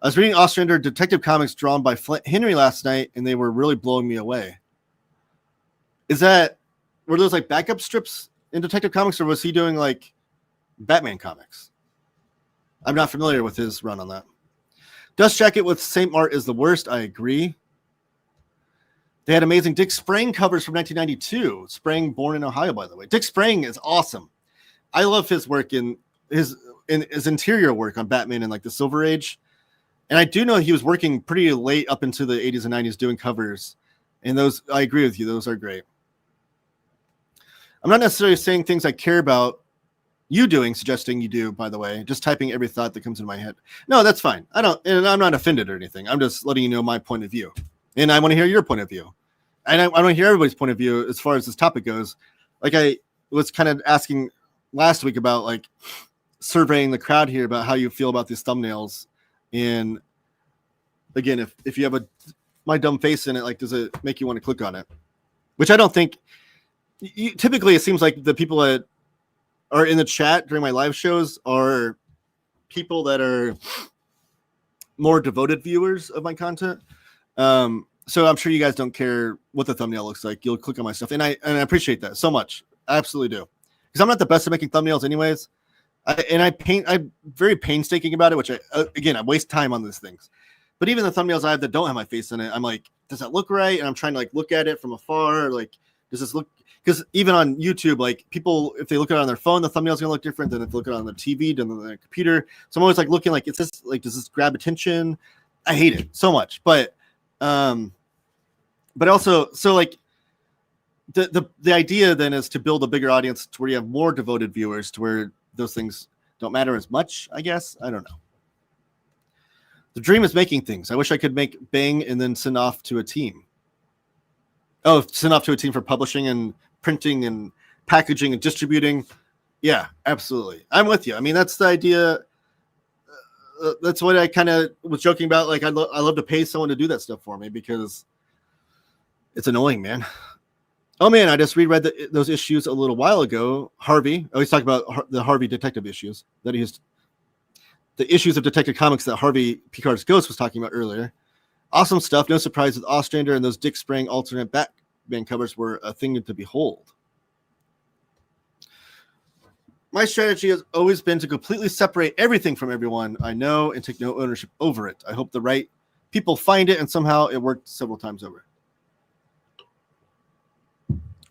I was reading Ostrander Detective Comics drawn by Flint Henry last night, and they were really blowing me away. Were those like backup strips in Detective Comics, or was he doing like Batman comics? I'm not familiar with his run on that. Dust Jacket with same art is the worst. I agree. They had amazing Dick Sprang covers from 1992. Sprang, born in Ohio, by the way. Dick Sprang is awesome. I love his work in his interior work on Batman in like the Silver Age. And I do know he was working pretty late up into the 80s and 90s doing covers. And those, I agree with you, those are great. I'm not necessarily saying things I care about you doing, suggesting you do, by the way, just typing every thought that comes in my head. No, that's fine. And I'm not offended or anything. I'm just letting you know my point of view. And I want to hear your point of view. And I want to hear everybody's point of view as far as this topic goes. Like, I was kind of asking last week about like surveying the crowd here about how you feel about these thumbnails. And again, if you have my dumb face in it, like, does it make you want to click on it? Which I don't think. Typically, it seems like the people that are in the chat during my live shows are people that are more devoted viewers of my content. So I'm sure you guys don't care what the thumbnail looks like. You'll click on my stuff, and I appreciate that so much. I absolutely do, because I'm not the best at making thumbnails, anyways. I'm very painstaking about it, which I waste time on these things. But even the thumbnails I have that don't have my face in it, I'm like, does that look right? And I'm trying to like look at it from afar. Like, does this look? Because even on YouTube, like people, if they look at it on their phone, the thumbnail's gonna look different than if they look at it on the TV than on their computer. So I'm always like looking like, is this like, does this grab attention? I hate it so much. But also, so like the idea then is to build a bigger audience to where you have more devoted viewers, to where those things don't matter as much, I guess. I don't know. The dream is making things. I wish I could make Bang and then send off to a team. Oh, send off to a team for publishing and printing and packaging and distributing. Yeah, absolutely. I'm with you. I mean, that's the idea. That's what I kind of was joking about. Like, I love to pay someone to do that stuff for me because it's annoying, man. Oh, man, I just reread those issues a little while ago. Harvey, I always talk about the Harvey detective issues that he used. The issues of Detective Comics that Harvey Picard's Ghost was talking about earlier. Awesome stuff. No surprise with Ostrander, and those Dick Sprang alternate Batman covers were a thing to behold. My strategy has always been to completely separate everything from everyone I know and take no ownership over it. I hope the right people find it, and somehow it worked several times over.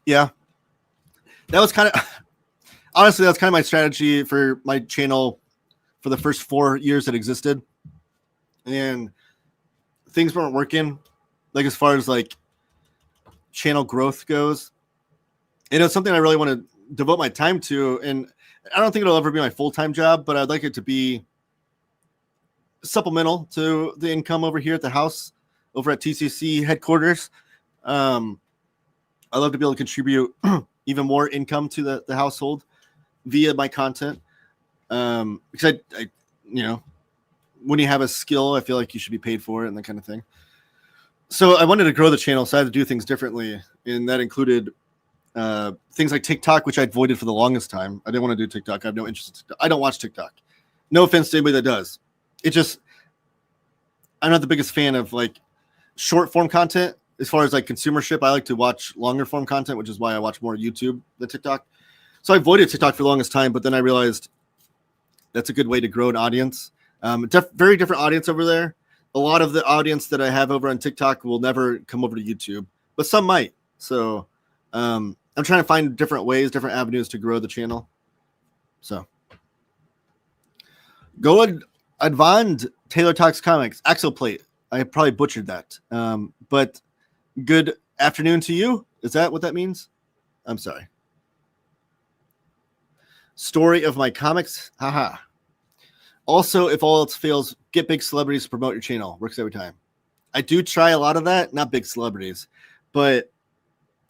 Yeah. That was kind of, honestly, that's kind of my strategy for my channel for the first 4 years that existed, and things weren't working, like as far as like channel growth goes. And it's something I really want to devote my time to, and I don't think it'll ever be my full-time job, but I'd like it to be supplemental to the income over here at the house, over at TCC headquarters. I love to be able to contribute even more income to the household via my content. Because I, you know, when you have a skill, I feel like you should be paid for it and that kind of thing. So I wanted to grow the channel, so I had to do things differently, and that included things like TikTok, which I avoided for the longest time. I didn't want to do TikTok. I have no interest in TikTok. I don't watch TikTok. No offense to anybody that does. It just, I'm not the biggest fan of like short form content. As far as like consumership, I like to watch longer form content, which is why I watch more YouTube than TikTok. So I avoided TikTok for the longest time, but then I realized that's a good way to grow an audience. Very different audience over there. A lot of the audience that I have over on TikTok will never come over to YouTube, but some might. So I'm trying to find different ways, different avenues to grow the channel. So go Advand Taylor Talks Comics Axoplate. I probably butchered that. But good afternoon to you. Is that what that means? I'm sorry. Story of my comics. Haha. Also, if all else fails, get big celebrities to promote your channel. Works every time. I do try a lot of that. Not big celebrities, but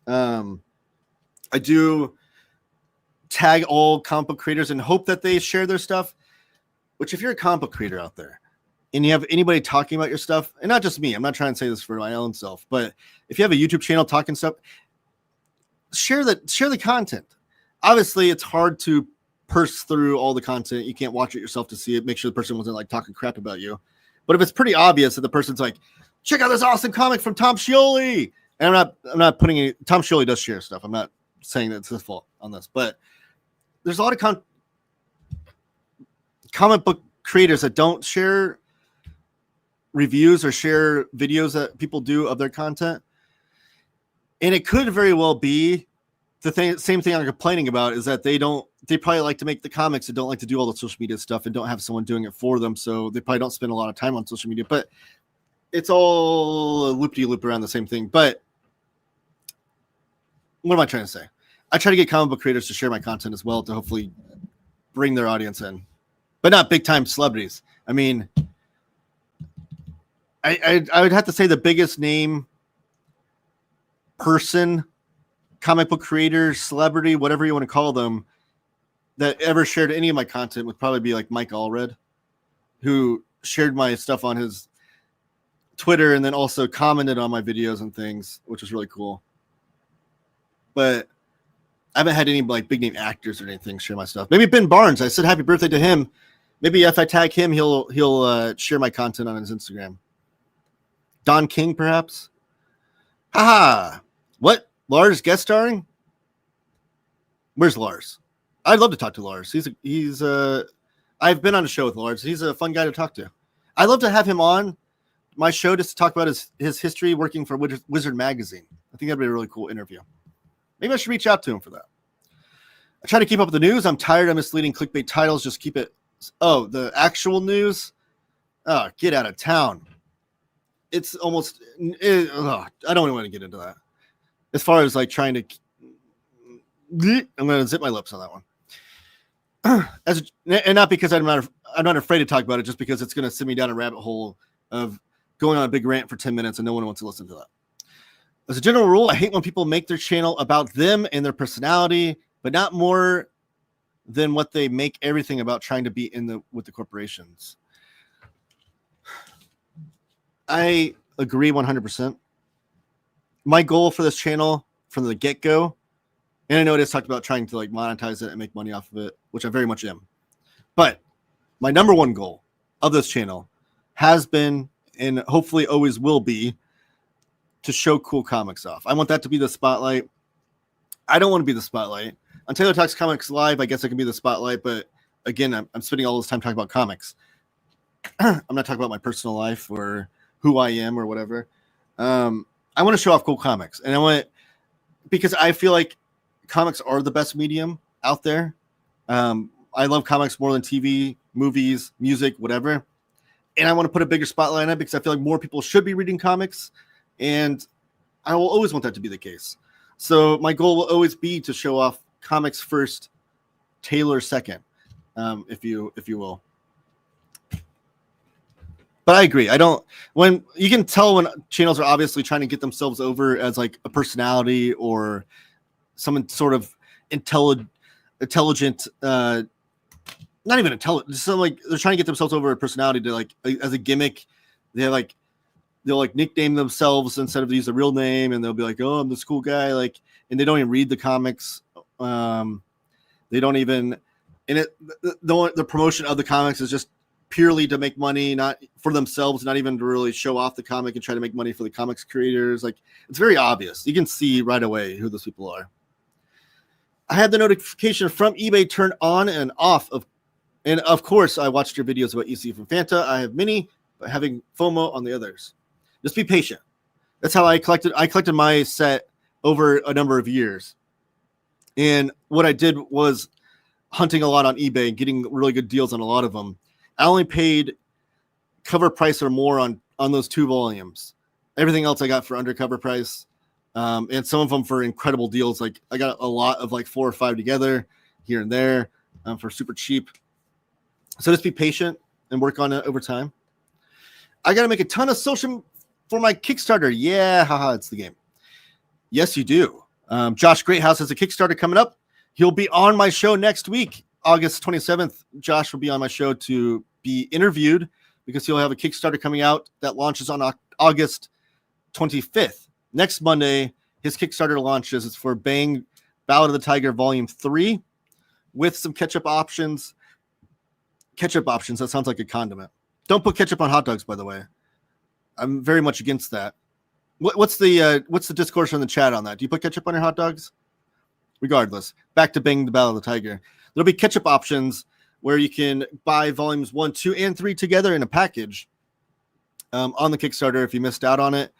I do tag all comic book creators and hope that they share their stuff. Which, if you're a comic book creator out there and you have anybody talking about your stuff, and not just me, I'm not trying to say this for my own self, but if you have a YouTube channel talking stuff, share the content. Obviously, it's hard to purse through all the content. You can't watch it yourself to see it. Make sure the person wasn't like talking crap about you. But if it's pretty obvious that the person's like, check out this awesome comic from Tom Scioli, and I'm not putting any. Tom Scioli does share stuff. I'm not saying that it's his fault on this, but there's a lot of comic book creators that don't share reviews or share videos that people do of their content, and it could very well be the same thing I'm complaining about is that they probably like to make the comics and don't like to do all the social media stuff and don't have someone doing it for them. So they probably don't spend a lot of time on social media, but it's all a loop-de-loop around the same thing. But what am I trying to say? I try to get comic book creators to share my content as well to hopefully bring their audience in, but not big time celebrities. I mean, I would have to say the biggest name person, comic book creator, celebrity, whatever you want to call them, that ever shared any of my content would probably be like Mike Allred, who shared my stuff on his Twitter and then also commented on my videos and things, which was really cool. But I haven't had any like big name actors or anything share my stuff. Maybe Ben Barnes. I said happy birthday to him. Maybe if I tag him, he'll share my content on his Instagram. Don King, perhaps. Haha. What? Lars guest starring? Where's Lars? I'd love to talk to Lars. I've been on a show with Lars. He's a fun guy to talk to. I'd love to have him on my show just to talk about his history working for Wizard Magazine. I think that'd be a really cool interview. Maybe I should reach out to him for that. I try to keep up with the news. I'm tired of misleading clickbait titles. Just keep it. Oh, the actual news. Oh, get out of town. It's almost. I don't want to get into that. As far as like trying to. I'm going to zip my lips on that one. And not because I'm not afraid to talk about it, just because it's going to send me down a rabbit hole of going on a big rant for 10 minutes and no one wants to listen to that. As a general rule, I hate when people make their channel about them and their personality, but not more than what they make everything about trying to be with the corporations. I agree 100%. My goal for this channel from the get-go, and I know it is talked about trying to like monetize it and make money off of it, which I very much am. But my number one goal of this channel has been, and hopefully always will be, to show cool comics off. I want that to be the spotlight. I don't want to be the spotlight. On Taylor Talks Comics Live, I guess I can be the spotlight, but again, I'm spending all this time talking about comics. I'm not talking about my personal life or who I am or whatever. I want to show off cool comics, and because I feel like comics are the best medium out there. I love comics more than TV, movies, music, whatever. And I want to put a bigger spotlight on it because I feel like more people should be reading comics, and I will always want that to be the case. So my goal will always be to show off comics first, Taylor second, if you will. But I agree. When you can tell when channels are obviously trying to get themselves over as like a personality or someone sort of intelligent, not even intelligent, just like they're trying to get themselves over a personality to like as a gimmick. They'll nickname themselves instead of use a real name, and they'll be like, "Oh, I'm this cool guy," and they don't even read the comics. They don't even, and the promotion of the comics is just purely to make money, not for themselves, not even to really show off the comic and try to make money for the comics creators. Like, it's very obvious. You can see right away who those people are. I had the notification from eBay turned on and off and of course I watched your videos about EC from Fanta. I have many, but having FOMO on the others. Just be patient. That's how I collected my set over a number of years. And what I did was hunting a lot on eBay and getting really good deals on a lot of them. I only paid cover price or more on those 2 volumes. Everything else I got for undercover price. And some of them for incredible deals. Like I got a lot of like 4 or 5 together here and there for super cheap. So just be patient and work on it over time. I got to make a ton of social for my Kickstarter. Yeah, haha, it's the game. Yes, you do. Josh Greathouse has a Kickstarter coming up. He'll be on my show next week, August 27th. Josh will be on my show to be interviewed because he'll have a Kickstarter coming out that launches on August 25th. Next Monday, his Kickstarter launches. It's for Bang Ballad of the Tiger Volume 3 with some ketchup options. Ketchup options, that sounds like a condiment. Don't put ketchup on hot dogs, by the way. I'm very much against that. What's the discourse in the chat on that? Do you put ketchup on your hot dogs? Regardless, back to Bang the Ballad of the Tiger. There'll be ketchup options where you can buy volumes 1, 2, and 3 together in a package on the Kickstarter if you missed out on it.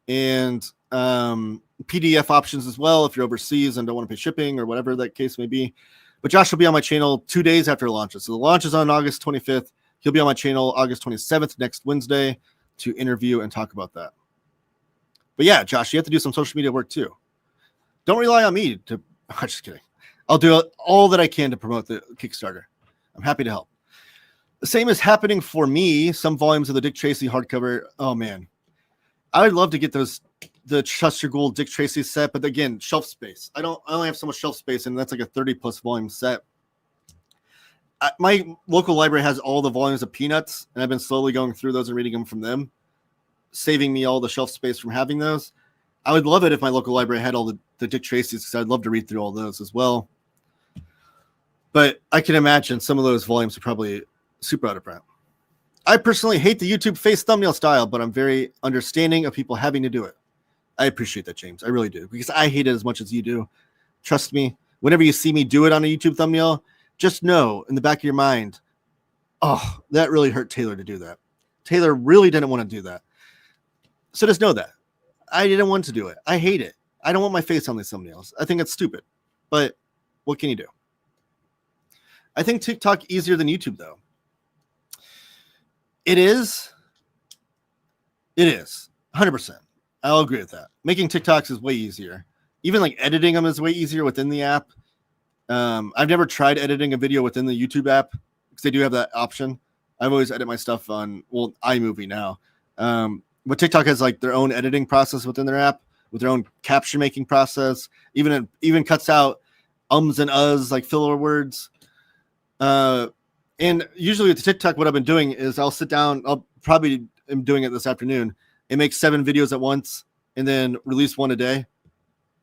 And PDF options as well if you're overseas and don't want to pay shipping or whatever that case may be. But Josh will be on my channel 2 days after it launches. So the launch is on August 25th. He'll be on my channel August 27th, next Wednesday, to interview and talk about that. But yeah, Josh, you have to do some social media work too. Don't rely on me to. I'm just kidding. I'll do all that I can to promote the Kickstarter. I'm happy to help. The same is happening for me. Some volumes of the Dick Tracy hardcover. Oh man, I would love to get the Trust Your Gold Dick Tracy set, but again, shelf space. I only have so much shelf space, and that's like a 30+ volume set. My local library has all the volumes of Peanuts, and I've been slowly going through those and reading them from them, saving me all the shelf space from having those. I would love it if my local library had all the Dick Tracy's, because I'd love to read through all those as well. But I can imagine some of those volumes are probably super out of print. I personally hate the YouTube face thumbnail style, but I'm very understanding of people having to do it. I appreciate that, James. I really do, because I hate it as much as you do. Trust me, whenever you see me do it on a YouTube thumbnail, just know in the back of your mind, oh, that really hurt Taylor to do that. Taylor really didn't want to do that. So just know that. I didn't want to do it. I hate it. I don't want my face on these thumbnails. I think it's stupid. But what can you do? I think TikTok easier than YouTube, though. It is. 100%. I'll agree with that. Making TikToks is way easier. Even like editing them is way easier within the app. I've never tried editing a video within the YouTube app because they do have that option. I've always edit my stuff on, iMovie now. But TikTok has like their own editing process within their app with their own caption making process. Even cuts out ums and uhs, like filler words. And usually with TikTok, what I've been doing is I'll sit down. I'll probably am doing it this afternoon and make 7 videos at once and then release one a day.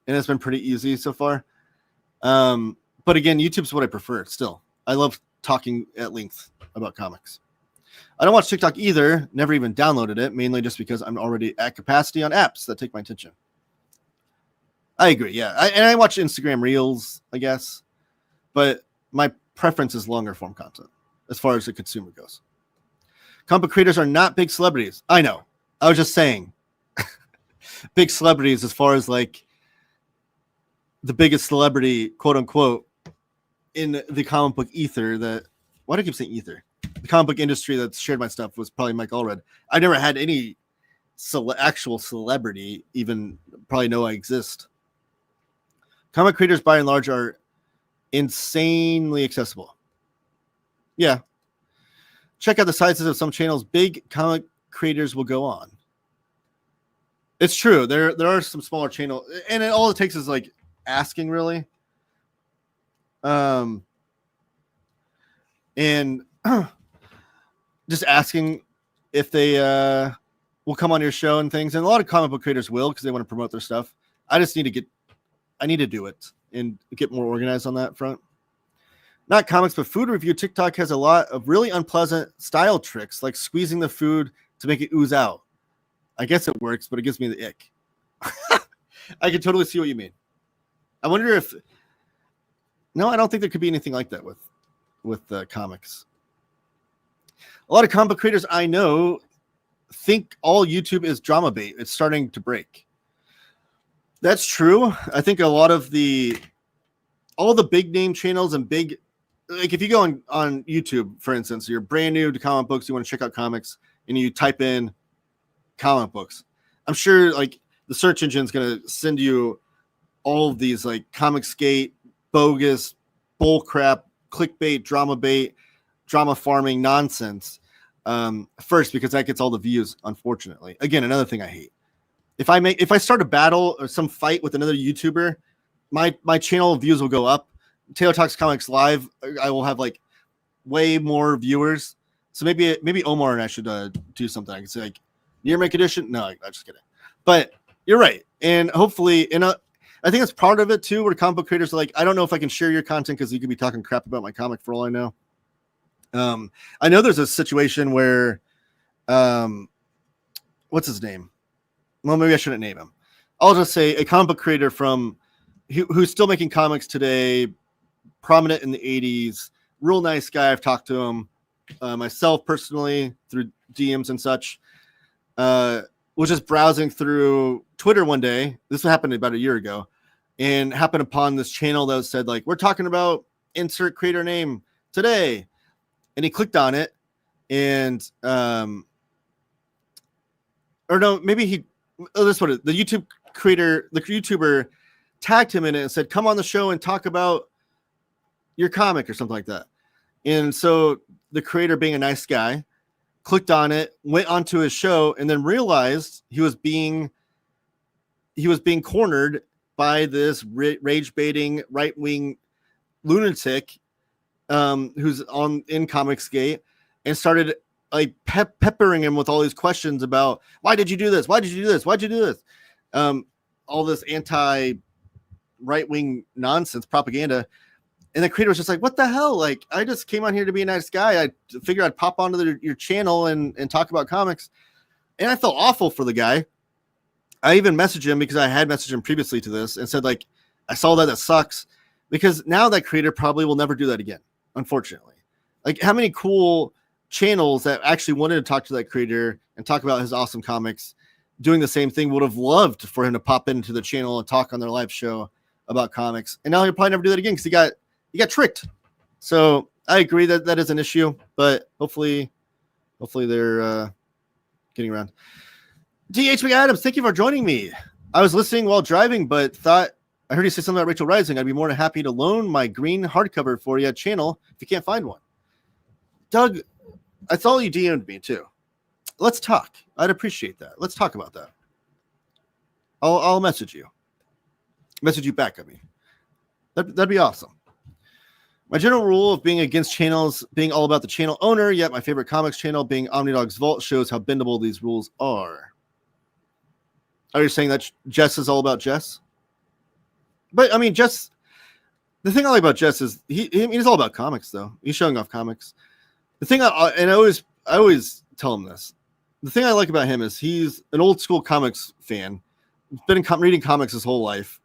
And it's been pretty easy so far. But again, YouTube's what I prefer still. I love talking at length about comics. I don't watch TikTok either. Never even downloaded it, mainly just because I'm already at capacity on apps that take my attention. I agree, yeah. I watch Instagram Reels, I guess. But my preference is longer form content as far as the consumer goes. Comic creators are not big celebrities. I know. I was just saying. Big celebrities as far as like the biggest celebrity, quote unquote, in the comic book ether that, why do I keep saying ether? The comic book industry that shared my stuff was probably Mike Allred. I never had any actual celebrity even probably know I exist. Comic creators by and large are insanely accessible. Yeah. Check out the sizes of some channels. Big comic creators will go on. It's true. There are some smaller channels, and all it takes is like asking, really. And just asking if they will come on your show and things. And a lot of comic book creators will because they want to promote their stuff. I just need to do it and get more organized on that front. Not comics, but food review. TikTok has a lot of really unpleasant style tricks, like squeezing the food to make it ooze out. I guess it works, but it gives me the ick. I can totally see what you mean. I wonder if... No, I don't think there could be anything like that with comics. A lot of comic book creators I know think all YouTube is drama bait. It's starting to break. That's true. I think a lot of all the big name channels and big... Like if you go on YouTube, for instance, you're brand new to comic books, you want to check out comics, and you type in comic books. I'm sure like the search engine's going to send you all of these like Comicsgate, bogus, bullcrap, clickbait, drama bait, drama farming nonsense. First, because that gets all the views, unfortunately. Again, another thing I hate. If I start a battle or some fight with another YouTuber, my channel views will go up. Taylor Talks Comics Live, I will have like way more viewers. So maybe Omar and I should do something. I can say like Year-Make Edition. No, I'm just kidding. But you're right. And hopefully, I think it's part of it too, where comic book creators are like, I don't know if I can share your content because you could be talking crap about my comic for all I know. I know there's a situation where, what's his name? Well, maybe I shouldn't name him. I'll just say a comic book creator who's still making comics today, prominent in the 80s, real nice guy. I've talked to him myself personally through DMs and such. Was just browsing through Twitter one day. This happened about a year ago, and happened upon this channel that said like, we're talking about insert creator name today. And he clicked on it, and the YouTuber tagged him in it and said, come on the show and talk about your comic or something like that. And so the creator, being a nice guy, clicked on it, went onto his show, and then realized he was being cornered by this rage baiting right-wing lunatic who's in Comicsgate, and started like peppering him with all these questions about why did you do this? Why did you do this? Why'd you do this? All this anti right-wing nonsense propaganda. And the creator was just like, what the hell? Like, I just came on here to be a nice guy. I figured I'd pop onto your channel and talk about comics. And I felt awful for the guy. I even messaged him because I had messaged him previously to this and said, like, I saw that sucks. because now that creator probably will never do that again, unfortunately. Like, how many cool channels that actually wanted to talk to that creator and talk about his awesome comics doing the same thing would have loved for him to pop into the channel and talk on their live show about comics, and now he'll probably never do that again because he got tricked. So I agree that that is an issue, but hopefully they're getting around. THB Adams, thank you for joining me. I was listening while driving, but thought I heard you say something about Rachel Rising. I'd be more than happy to loan my green hardcover for you at channel if you can't find one. Doug, I thought you DM'd me too. Let's talk. I'd appreciate that. Let's talk about that. I'll message you. Message you back at me. That'd be awesome. My general rule of being against channels being all about the channel owner, yet my favorite comics channel being Omnidog's Vault shows how bendable these rules are. Are you saying that Jess is all about Jess? But I mean, Jess, the thing I like about Jess is he's all about comics, though. He's showing off comics. The thing I always tell him this. The thing I like about him is he's an old school comics fan. Been reading comics his whole life.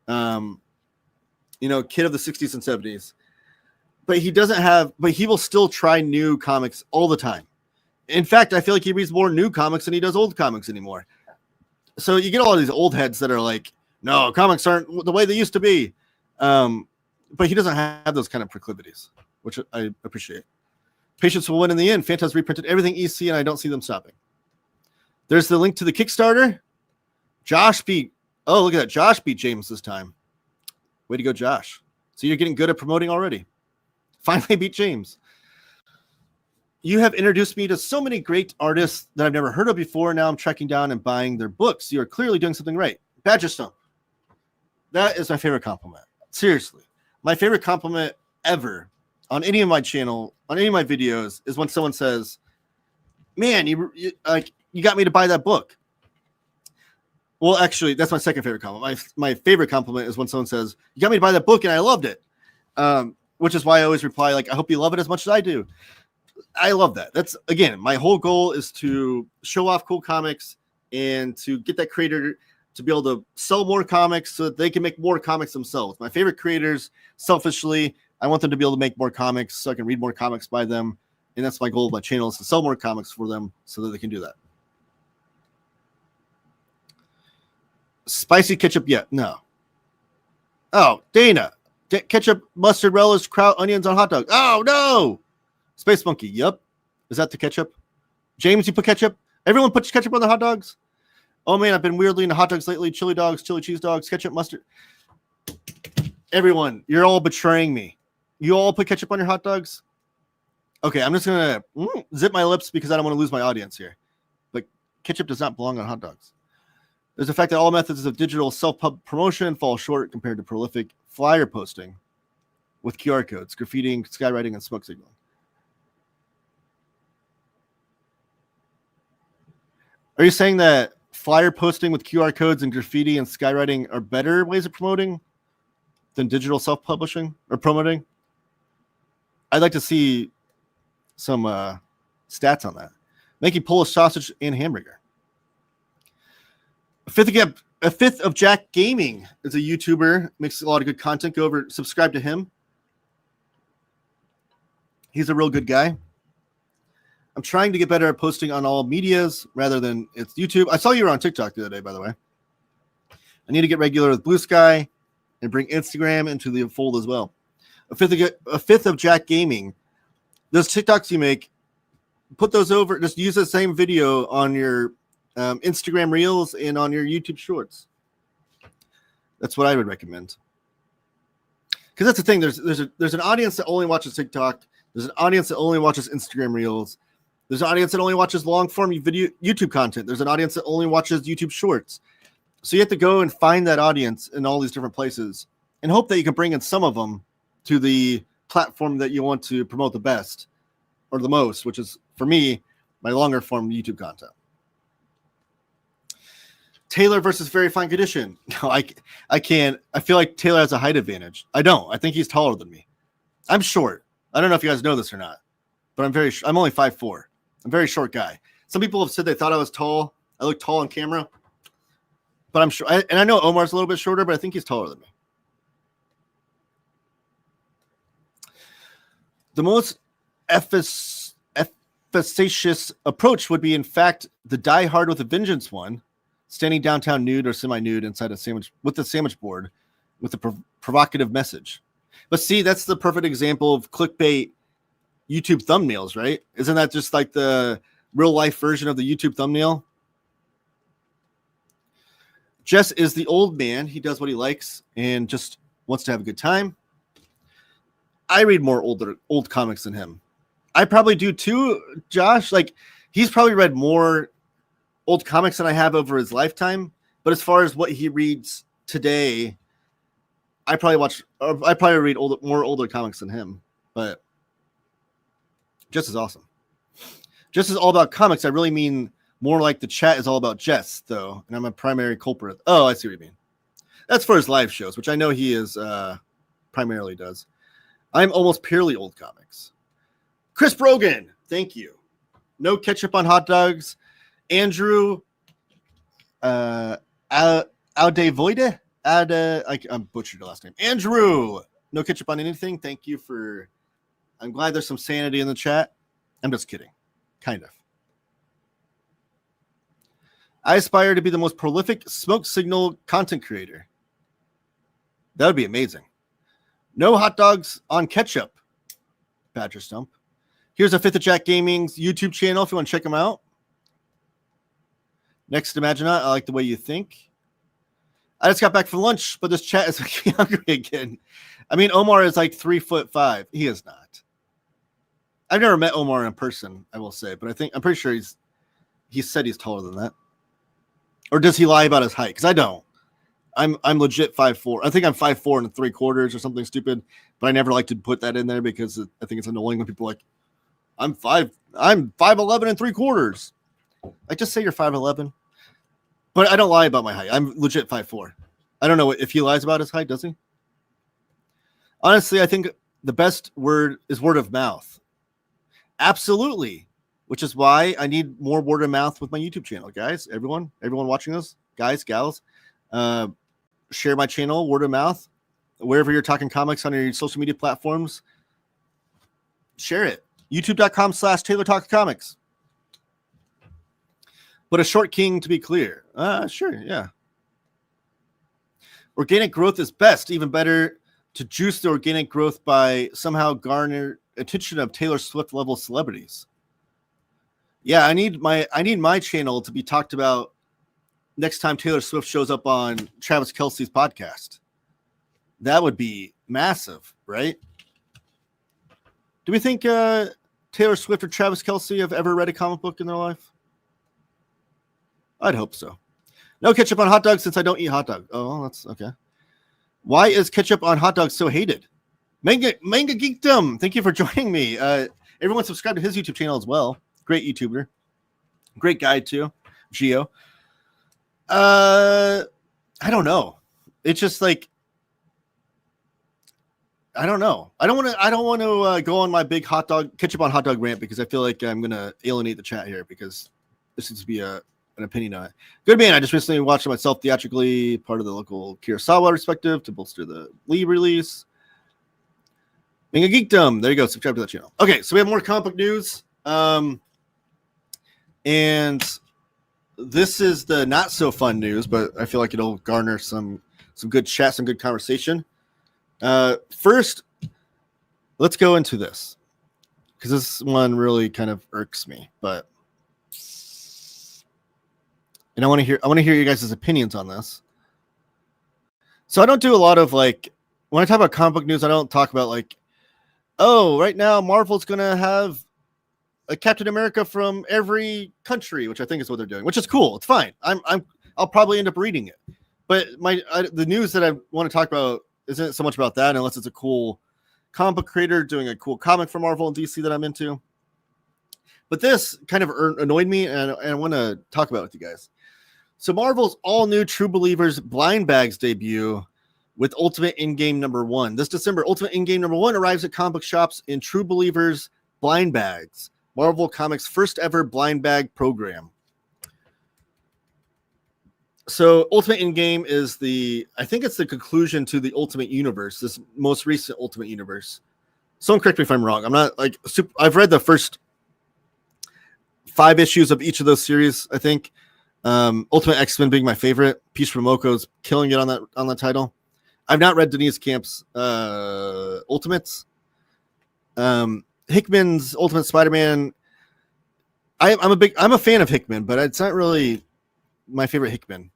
Kid of the 60s and 70s. But he will still try new comics all the time. In fact, I feel like he reads more new comics than he does old comics anymore. So you get all these old heads that are like, no, comics aren't the way they used to be. But he doesn't have those kind of proclivities, which I appreciate. Patience will win in the end. Phantom's reprinted everything EC, and I don't see them stopping. There's the link to the Kickstarter. Josh beat James this time. Way to go, Josh. So you're getting good at promoting already. Finally beat James. You have introduced me to so many great artists that I've never heard of before. Now I'm tracking down and buying their books. You are clearly doing something right. Badger Stump. That is my favorite compliment. Seriously. My favorite compliment ever on any of my channel, on any of my videos, is when someone says, man, you got me to buy that book. Well, actually, that's my second favorite compliment. My favorite compliment is when someone says, you got me to buy that book and I loved it. Which is why I always reply, like, I hope you love it as much as I do. I love that. That's, again, my whole goal is to show off cool comics and to get that creator to be able to sell more comics so that they can make more comics themselves. My favorite creators, selfishly, I want them to be able to make more comics so I can read more comics by them. And that's my goal of my channel, is to sell more comics for them so that they can do that. Spicy ketchup yet? No. Oh, Dana. Ketchup, mustard, relish, kraut, onions on hot dogs. Oh, no. Space Monkey. Yep. Is that the ketchup? James, you put ketchup? Everyone puts ketchup on the hot dogs? Oh, man, I've been weirdly into hot dogs lately. Chili dogs, chili cheese dogs, ketchup, mustard. Everyone, you're all betraying me. You all put ketchup on your hot dogs? Okay, I'm just going to zip my lips because I don't want to lose my audience here. But ketchup does not belong on hot dogs. There's the fact that all methods of digital self-pub promotion fall short compared to prolific flyer posting with QR codes, graffitiing, skywriting, and smoke signaling. Are you saying that flyer posting with QR codes and graffiti and skywriting are better ways of promoting than digital self-publishing or promoting? I'd like to see some stats on that. Making Polish sausage and hamburger. A fifth of Jack Gaming is a YouTuber, makes a lot of good content. Go over, subscribe to him. He's a real good guy. I'm trying to get better at posting on all medias rather than it's YouTube. I saw you were on TikTok the other day, by the way. I need to get regular with Bluesky and bring Instagram into the fold as well. A fifth of Jack Gaming. Those TikToks you make, put those over. Just use the same video on your Instagram Reels and on your YouTube Shorts. That's what I would recommend. Because that's the thing. There's an audience that only watches TikTok. There's an audience that only watches Instagram Reels. There's an audience that only watches long-form video YouTube content. There's an audience that only watches YouTube Shorts. So you have to go and find that audience in all these different places and hope that you can bring in some of them to the platform that you want to promote the best or the most, which is, for me, my longer form YouTube content. Taylor versus very fine condition. No, I can't. I feel like Taylor has a height advantage. I don't. I think he's taller than me. I'm short. I don't know if you guys know this or not, but I'm only 5'4". I'm a very short guy. Some people have said they thought I was tall. I look tall on camera, but I'm short. And I know Omar's a little bit shorter, but I think he's taller than me. The most efficacious approach would be, in fact, the Die Hard with a Vengeance one, standing downtown nude or semi-nude inside a sandwich with the sandwich board with a provocative message. But see, that's the perfect example of clickbait YouTube thumbnails, right? Isn't that just like the real life version of the YouTube thumbnail? Jess is the old man. He does what he likes and just wants to have a good time. I read more old comics than him. I probably do too, Josh. Like, he's probably read more old comics than I have over his lifetime. But as far as what he reads today, I probably read more older comics than him. But Jess is awesome. Jess is all about comics. I really mean more like the chat is all about Jess, though, and I'm a primary culprit. Oh, I see what you mean. That's for his live shows, which I know he is primarily does. I'm almost purely old comics. Chris Brogan, thank you. No ketchup on hot dogs. Andrew Aldevoide? I'm butchered the last name. Andrew, no ketchup on anything. Thank you for... I'm glad there's some sanity in the chat. I'm just kidding. Kind of. I aspire to be the most prolific smoke signal content creator. That would be amazing. No hot dogs on ketchup. Badger Stump. Here's a Fifth of Jack Gaming's YouTube channel if you want to check them out. Next to Imaginat, I like the way you think. I just got back from lunch, but this chat is making me hungry again. I mean, Omar is like 3'5". He is not. I've never met Omar in person, I will say, but I'm pretty sure he said he's taller than that. Or does he lie about his height? Because I don't. I'm legit 5'4". I think I'm 5'4 3/4" or something stupid, but I never like to put that in there because I think it's annoying when people are like, I'm 5'11 3/4". Like, just say you're 5'11". But I don't lie about my height. I'm legit 5'4". I don't know if he lies about his height, does he? Honestly, I think the best word is word of mouth. Absolutely. Which is why I need more word of mouth with my YouTube channel, guys. Everyone watching this, guys, gals, share my channel, word of mouth, wherever you're talking comics on your social media platforms. Share it. YouTube.com/Taylor Talks Comics. But a short king, to be clear. Sure, yeah. Organic growth is best. Even better to juice the organic growth by somehow garner attention of Taylor Swift level celebrities. Yeah, I need my channel to be talked about next time Taylor Swift shows up on Travis Kelce's podcast. That would be massive, right? Do we think Taylor Swift or Travis Kelce have ever read a comic book in their life? I'd hope so. No ketchup on hot dogs since I don't eat hot dogs. Oh, that's okay. Why is ketchup on hot dogs so hated? Manga Geekdom, thank you for joining me. Everyone subscribe to his YouTube channel as well. Great YouTuber. Great guy too. Geo. I don't know. It's just like, I don't know. I don't want to go on my big ketchup on hot dog rant because I feel like I'm going to alienate the chat here because this needs to be an opinion on it. Good man. I just recently watched it myself theatrically, part of the local Kurosawa respective to bolster the Lee release. Manga Geekdom. There you go. Subscribe to that channel. Okay. So we have more comic book news. And this is the not so fun news, but I feel like it'll garner some good chat, some good conversation. First, let's go into this because this one really kind of irks me, and I want to hear you guys' opinions on this. So I don't do a lot of when I talk about comic book news, I don't talk about right now Marvel's going to have a Captain America from every country, which I think is what they're doing, which is cool. It's fine. I'll probably end up reading it. But the news that I want to talk about isn't so much about that unless it's a cool comic book creator doing a cool comic for Marvel and DC that I'm into. But this kind of annoyed me, and I want to talk about it with you guys. So Marvel's all-new True Believers blind bags debut with Ultimate Endgame #1. This December, Ultimate Endgame #1 arrives at comic book shops in True Believers blind bags. Marvel Comics' first ever blind bag program. So Ultimate Endgame is I think it's the conclusion to the Ultimate Universe, this most recent Ultimate Universe. Someone correct me if I'm wrong. I'm not like I've read the first 5 issues of each of those series, I think. Ultimate X-Men being my favorite. Peach Momoko's killing it on that title. I've not read Denise Camp's Ultimates. Hickman's Ultimate Spider-Man. I'm a fan of Hickman, but it's not really my favorite Hickman.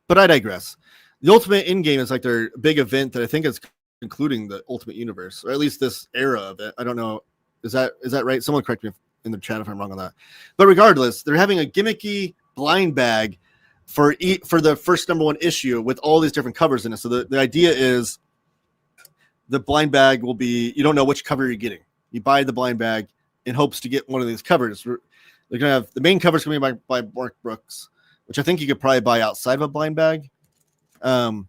But I digress. The Ultimate Endgame is like their big event that I think is including the Ultimate Universe, or at least this era of it. I don't know. Is that right? Someone correct me in the chat if I'm wrong on that. But regardless, they're having a gimmicky blind bag for the first #1 issue with all these different covers in it. So the idea is the blind bag will be, you don't know which cover you're getting. You buy the blind bag in hopes to get one of these covers. They're going to have the main cover's going to be by Mark Brooks, which I think you could probably buy outside of a blind bag. And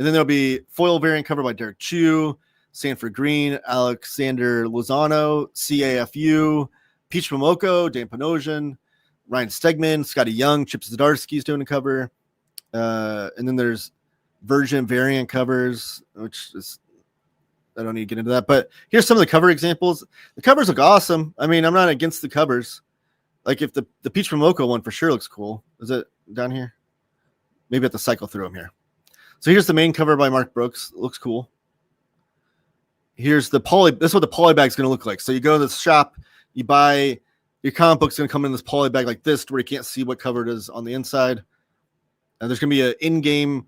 then there'll be foil variant cover by Derek Chu, Sanford Green, Alexander Lozano, CAFU, Peach Momoko, Dan Panosian, Ryan Stegman, Scotty Young, Chip Zdarsky's doing a cover. And then there's version variant covers, which is, I don't need to get into that. But here's some of the cover examples. The covers look awesome. I mean, I'm not against the covers. Like if the Peach Momoko one for sure looks cool. Is it down here? Maybe I have to cycle through them here. So here's the main cover by Mark Brooks. It looks cool. Here's the poly. This is what the poly bag's going to look like. So you go to the shop, you buy your comic book's going to come in this poly bag like this, to where you can't see what cover it is on the inside. And there's going to be an in-game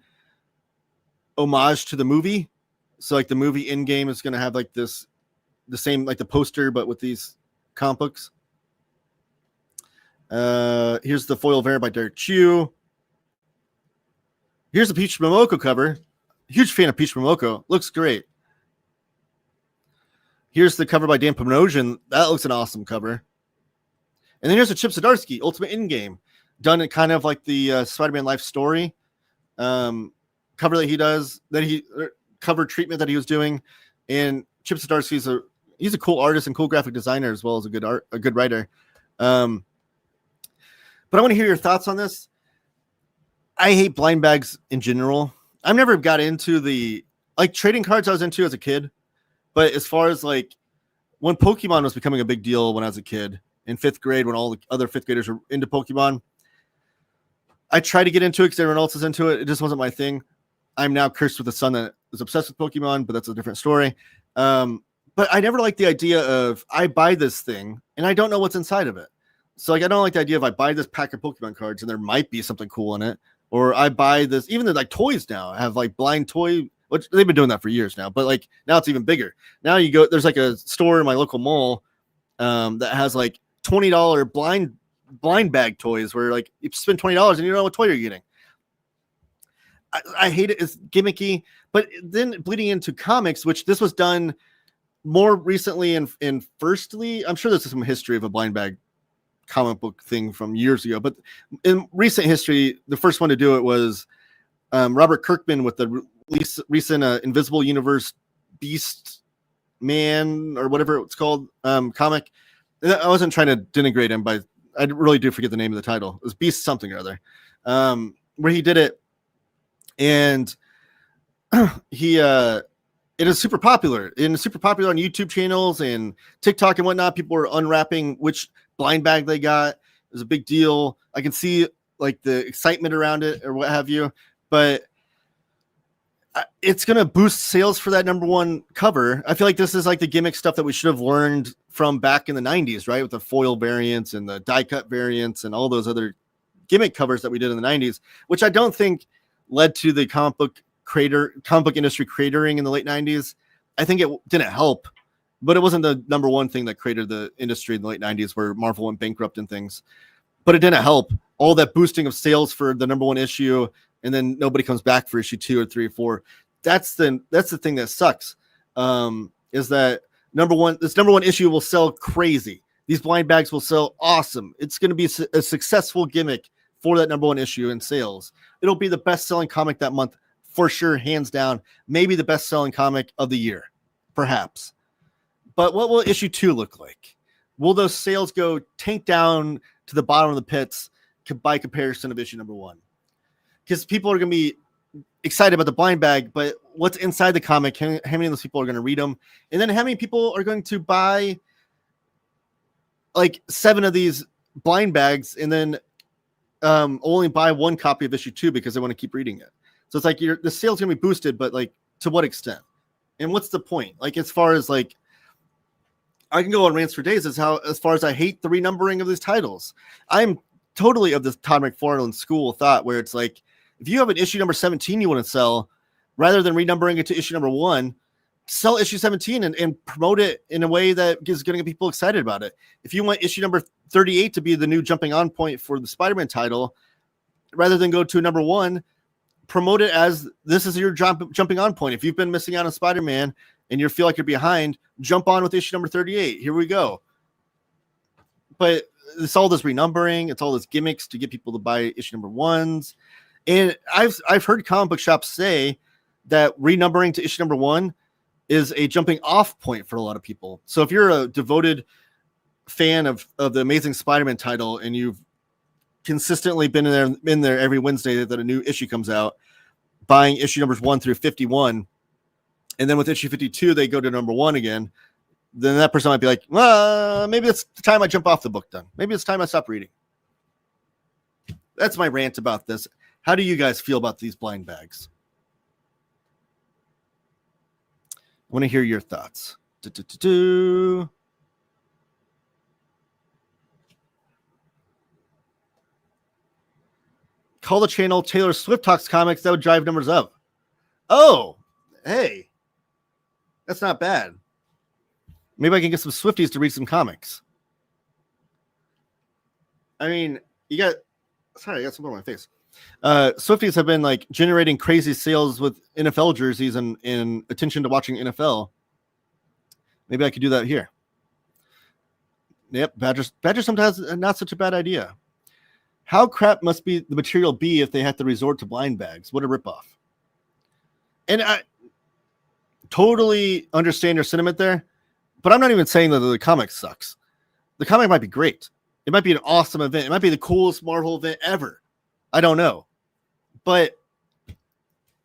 homage to the movie. So like the movie in-game is going to have like this, the same like the poster, but with these comic books. Here's the foil variant by Derek Chu. Here's the Peach Momoko cover. Huge fan of Peach Momoko. Looks great. Here's the cover by Dan Panosian. That looks an awesome cover. And then here's the Chip Zdarsky Ultimate Endgame, done in kind of like the Spider-Man Life Story cover that he does, cover treatment that he was doing. And Chip Zdarsky's he's a cool artist and cool graphic designer, as well as a good writer. But I want to hear your thoughts on this. I hate blind bags in general. I've never got into the like trading cards I was into as a kid. But as far as like when Pokemon was becoming a big deal when I was a kid in 5th grade, when all the other 5th graders were into Pokemon, I tried to get into it because everyone else is into it. It just wasn't my thing. I'm now cursed with a son that is obsessed with Pokemon, but that's a different story. But I never liked the idea of I buy this thing and I don't know what's inside of it. So like I don't like the idea of I buy this pack of Pokemon cards and there might be something cool in it. Or I buy this, even the like toys now have like blind toy, which they've been doing that for years now, but like now it's even bigger. Now you go, there's like a store in my local mall that has like $20 blind bag toys where like you spend $20 and you don't know what toy you're getting. I hate it. It's gimmicky, but then bleeding into comics, which this was done more recently and firstly, I'm sure there's some history of a blind bag comic book thing from years ago, but in recent history, the first one to do it was Robert Kirkman with the recent Invisible Universe Beast Man or whatever it's called comic. I wasn't trying to denigrate him, but I really do forget the name of the title. It was Beast something or other, where he did it, and it is super popular on YouTube channels and TikTok and whatnot. People are unwrapping which blind bag they got. It was a big deal. I can see like the excitement around it or what have you, but it's going to boost sales for that #1 cover. I feel like this is like the gimmick stuff that we should have learned from back in the 90s, right? With the foil variants and the die cut variants and all those other gimmick covers that we did in the 90s, which I don't think led to the comic book industry cratering in the late 90s. I think it didn't help, but it wasn't the #1 thing that created the industry in the late 90s where Marvel went bankrupt and things. But it didn't help. All that boosting of sales for the #1 issue, and then nobody comes back for issue 2 or 3 or 4. That's the thing that sucks. Is that this #1 issue will sell crazy. These blind bags will sell awesome. It's going to be a successful gimmick for that #1 issue in sales. It'll be the best-selling comic that month for sure, hands down. Maybe the best-selling comic of the year, perhaps. But what will issue 2 look like? Will those sales go tank down to the bottom of the pits by comparison of issue #1? Because people are going to be excited about the blind bag, but what's inside the comic, how many of those people are going to read them, and then how many people are going to buy like 7 of these blind bags and then only buy 1 copy of issue 2 because they want to keep reading it. So it's like the sale's going to be boosted, but like to what extent? And what's the point? Like as far as like, I can go on rants for days as far as I hate the renumbering of these titles. I'm totally of this Todd McFarlane school of thought where it's like, if you have an issue number 17 you want to sell, rather than renumbering it to issue number 1, sell issue 17 and promote it in a way that is going to get people excited about it. If you want issue number 38 to be the new jumping on point for the Spider-Man title, rather than go to number 1, promote it as this is your jumping on point. If you've been missing out on Spider-Man and you feel like you're behind, jump on with issue number 38. Here we go. But it's all this renumbering. It's all this gimmicks to get people to buy issue number 1s. And I've heard comic book shops say that renumbering to issue number 1 is a jumping off point for a lot of people. So if you're a devoted fan of the Amazing Spider-Man title and you've consistently been in there every Wednesday that a new issue comes out, buying issue numbers 1 through 51, and then with issue 52 they go to number 1 again, then that person might be like, well, maybe it's the time I jump off the book then. Maybe it's time I stop reading. That's my rant about this. How do you guys feel about these blind bags? I want to hear your thoughts. Call the channel Taylor Swift Talks Comics. That would drive numbers up. Oh, hey. That's not bad. Maybe I can get some Swifties to read some comics. I mean, I got something on my face. Swifties have been like generating crazy sales with NFL jerseys and attention to watching NFL. Maybe I could do that here. Yep, Badger sometimes not such a bad idea. How crap must be the material be if they have to resort to blind bags? What a ripoff. And I totally understand your sentiment there, but I'm not even saying that the comic sucks. The comic might be great. It might be an awesome event. It might be the coolest Marvel event ever. I don't know. But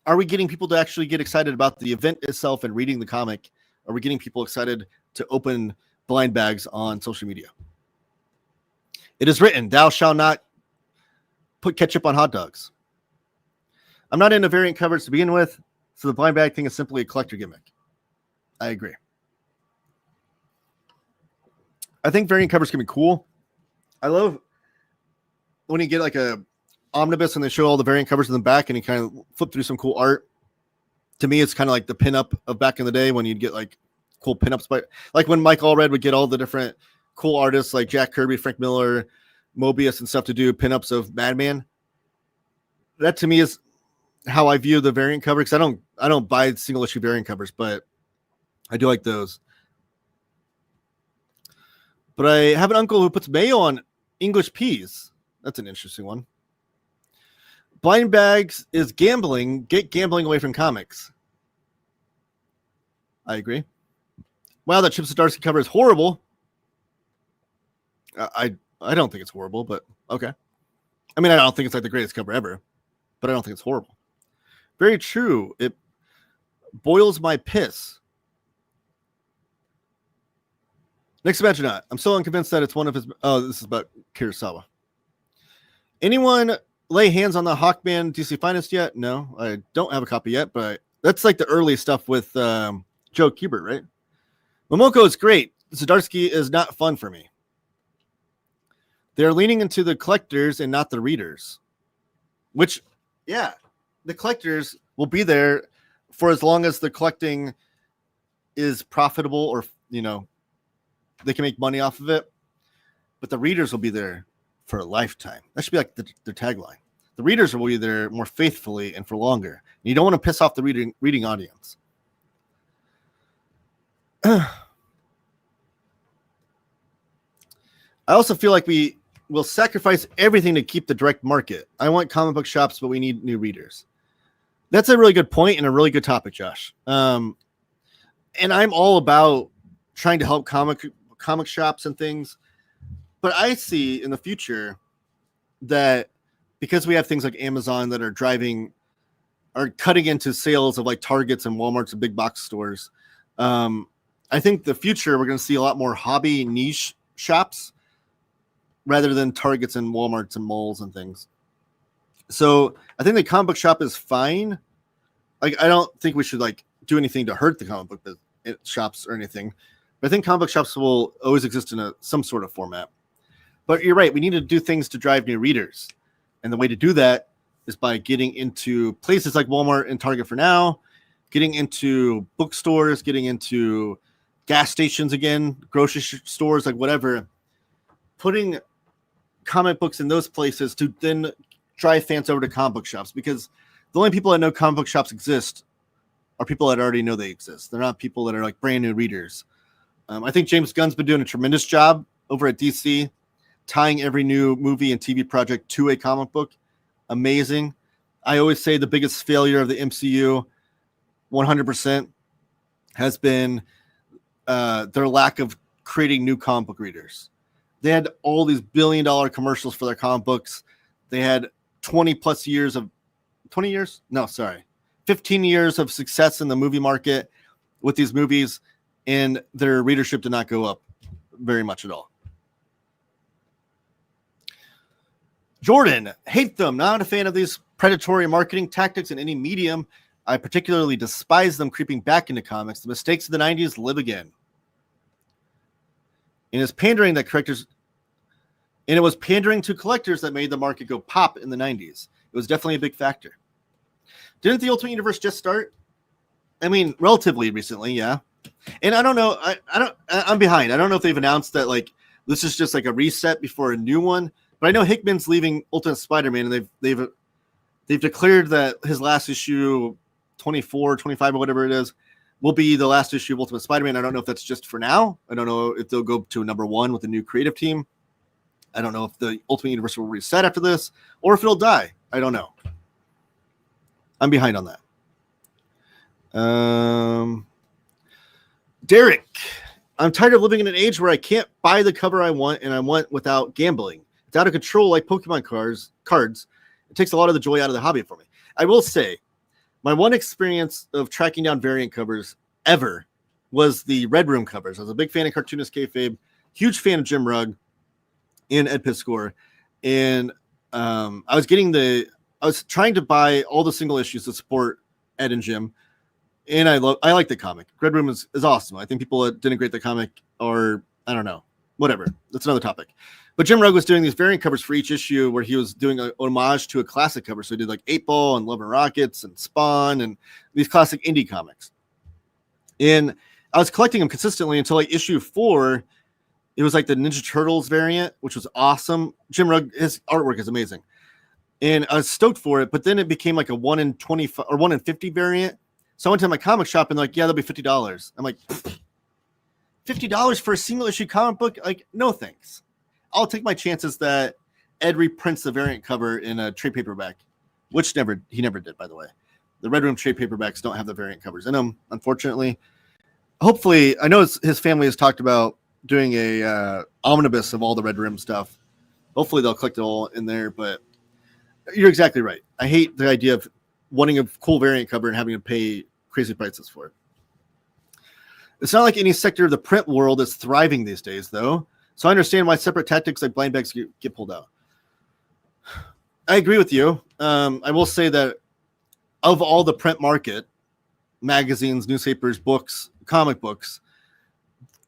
are we getting people to actually get excited about the event itself and reading the comic? Are we getting people excited to open blind bags on social media? It is written, thou shalt not put ketchup on hot dogs. I'm not into variant covers to begin with, so the blind bag thing is simply a collector gimmick. I agree. I think variant covers can be cool. I love when you get like a Omnibus and they show all the variant covers in the back and you kind of flip through some cool art. To me, it's kind of like the pinup of back in the day when you'd get like cool pinups. But like when Mike Allred would get all the different cool artists like Jack Kirby, Frank Miller, Mobius and stuff to do pinups of Madman. That to me is how I view the variant cover, because I don't buy single issue variant covers, but I do like those. But I have an uncle who puts mayo on English peas. That's an interesting one. Blind bags is gambling. Get gambling away from comics. I agree. Wow, that Chip Zdarsky cover is horrible. I don't think it's horrible, but okay. I mean, I don't think it's like the greatest cover ever, but I don't think it's horrible. Very true. It boils my piss. Next Imaginat. I'm still unconvinced that it's one of his... Oh, this is about Kurosawa. Anyone lay hands on the Hawkman DC Finest yet? No, I don't have a copy yet, but that's like the early stuff with Joe Kubert, right? Momoko is great. Zdarsky is not fun for me. They're leaning into the collectors and not the readers. Which, yeah, the collectors will be there for as long as the collecting is profitable or, you know, they can make money off of it. But the readers will be there for a lifetime. That should be like their tagline. The readers will be there more faithfully and for longer. And you don't want to piss off the reading audience. I also feel like we will sacrifice everything to keep the direct market. I want comic book shops, but we need new readers. That's a really good point and a really good topic, Josh. And I'm all about trying to help comic shops and things. But I see in the future that because we have things like Amazon that are driving are cutting into sales of like Targets and Walmarts and big box stores. I think the future, we're going to see a lot more hobby niche shops rather than Targets and Walmarts and malls and things. So I think the comic book shop is fine. Like, I don't think we should like do anything to hurt the comic book shops or anything. But I think comic book shops will always exist in some sort of format. But you're right. We need to do things to drive new readers. And the way to do that is by getting into places like Walmart and Target for now, getting into bookstores, getting into gas stations again, grocery stores, like whatever, putting comic books in those places to then drive fans over to comic book shops, because the only people that know comic book shops exist are people that already know they exist. They're not people that are like brand new readers. I think James Gunn's been doing a tremendous job over at DC, tying every new movie and TV project to a comic book. Amazing. I always say the biggest failure of the MCU, 100%, has been their lack of creating new comic book readers. They had all these billion-dollar commercials for their comic books. They had 15 years of success in the movie market with these movies, and their readership did not go up very much at all. Jordan, hate them. Not a fan of these predatory marketing tactics in any medium. I particularly despise them creeping back into comics. The mistakes of the 90s live again. And it was pandering to collectors that made the market go pop in the 90s. It was definitely a big factor. Didn't the Ultimate Universe just start? I mean, relatively recently, yeah. And I don't know. I'm behind. I don't know if they've announced that like this is just like a reset before a new one. But I know Hickman's leaving Ultimate Spider-Man, and they've declared that his last issue, 24, 25, or whatever it is, will be the last issue of Ultimate Spider-Man. I don't know if that's just for now. I don't know if they'll go to number 1 with a new creative team. I don't know if the Ultimate Universe will reset after this, or if it'll die. I don't know. I'm behind on that. Derek, I'm tired of living in an age where I can't buy the cover I want, and I want without gambling. It's out of control like Pokemon cards. It takes a lot of the joy out of the hobby for me. I will say, my one experience of tracking down variant covers ever was the Red Room covers. I was a big fan of Cartoonist Kayfabe, huge fan of Jim Rugg and Ed Piscor, and I was trying to buy all the single issues to support Ed and Jim, and I like the comic. Red Room is awesome. I think people that denigrate the comic are, I don't know, whatever. That's another topic. But Jim Rugg was doing these variant covers for each issue where he was doing an homage to a classic cover. So he did like 8-Ball and Love and Rockets and Spawn and these classic indie comics. And I was collecting them consistently until like issue 4. It was like the Ninja Turtles variant, which was awesome. Jim Rugg, his artwork is amazing. And I was stoked for it, but then it became like a 1 in 25 or 1 in 50 variant. So I went to my comic shop and like, yeah, that'll be $50. I'm like, $50 for a single issue comic book? Like, no thanks. I'll take my chances that Ed reprints the variant cover in a trade paperback, which he never did, by the way. The Red Room trade paperbacks don't have the variant covers in them, unfortunately. Hopefully, I know his family has talked about doing a omnibus of all the Red Room stuff. Hopefully, they'll collect it all in there, but you're exactly right. I hate the idea of wanting a cool variant cover and having to pay crazy prices for it. It's not like any sector of the print world is thriving these days, though. So I understand why separate tactics like blind bags get pulled out. I agree with you. I will say that of all the print market, magazines, newspapers, books, comic books,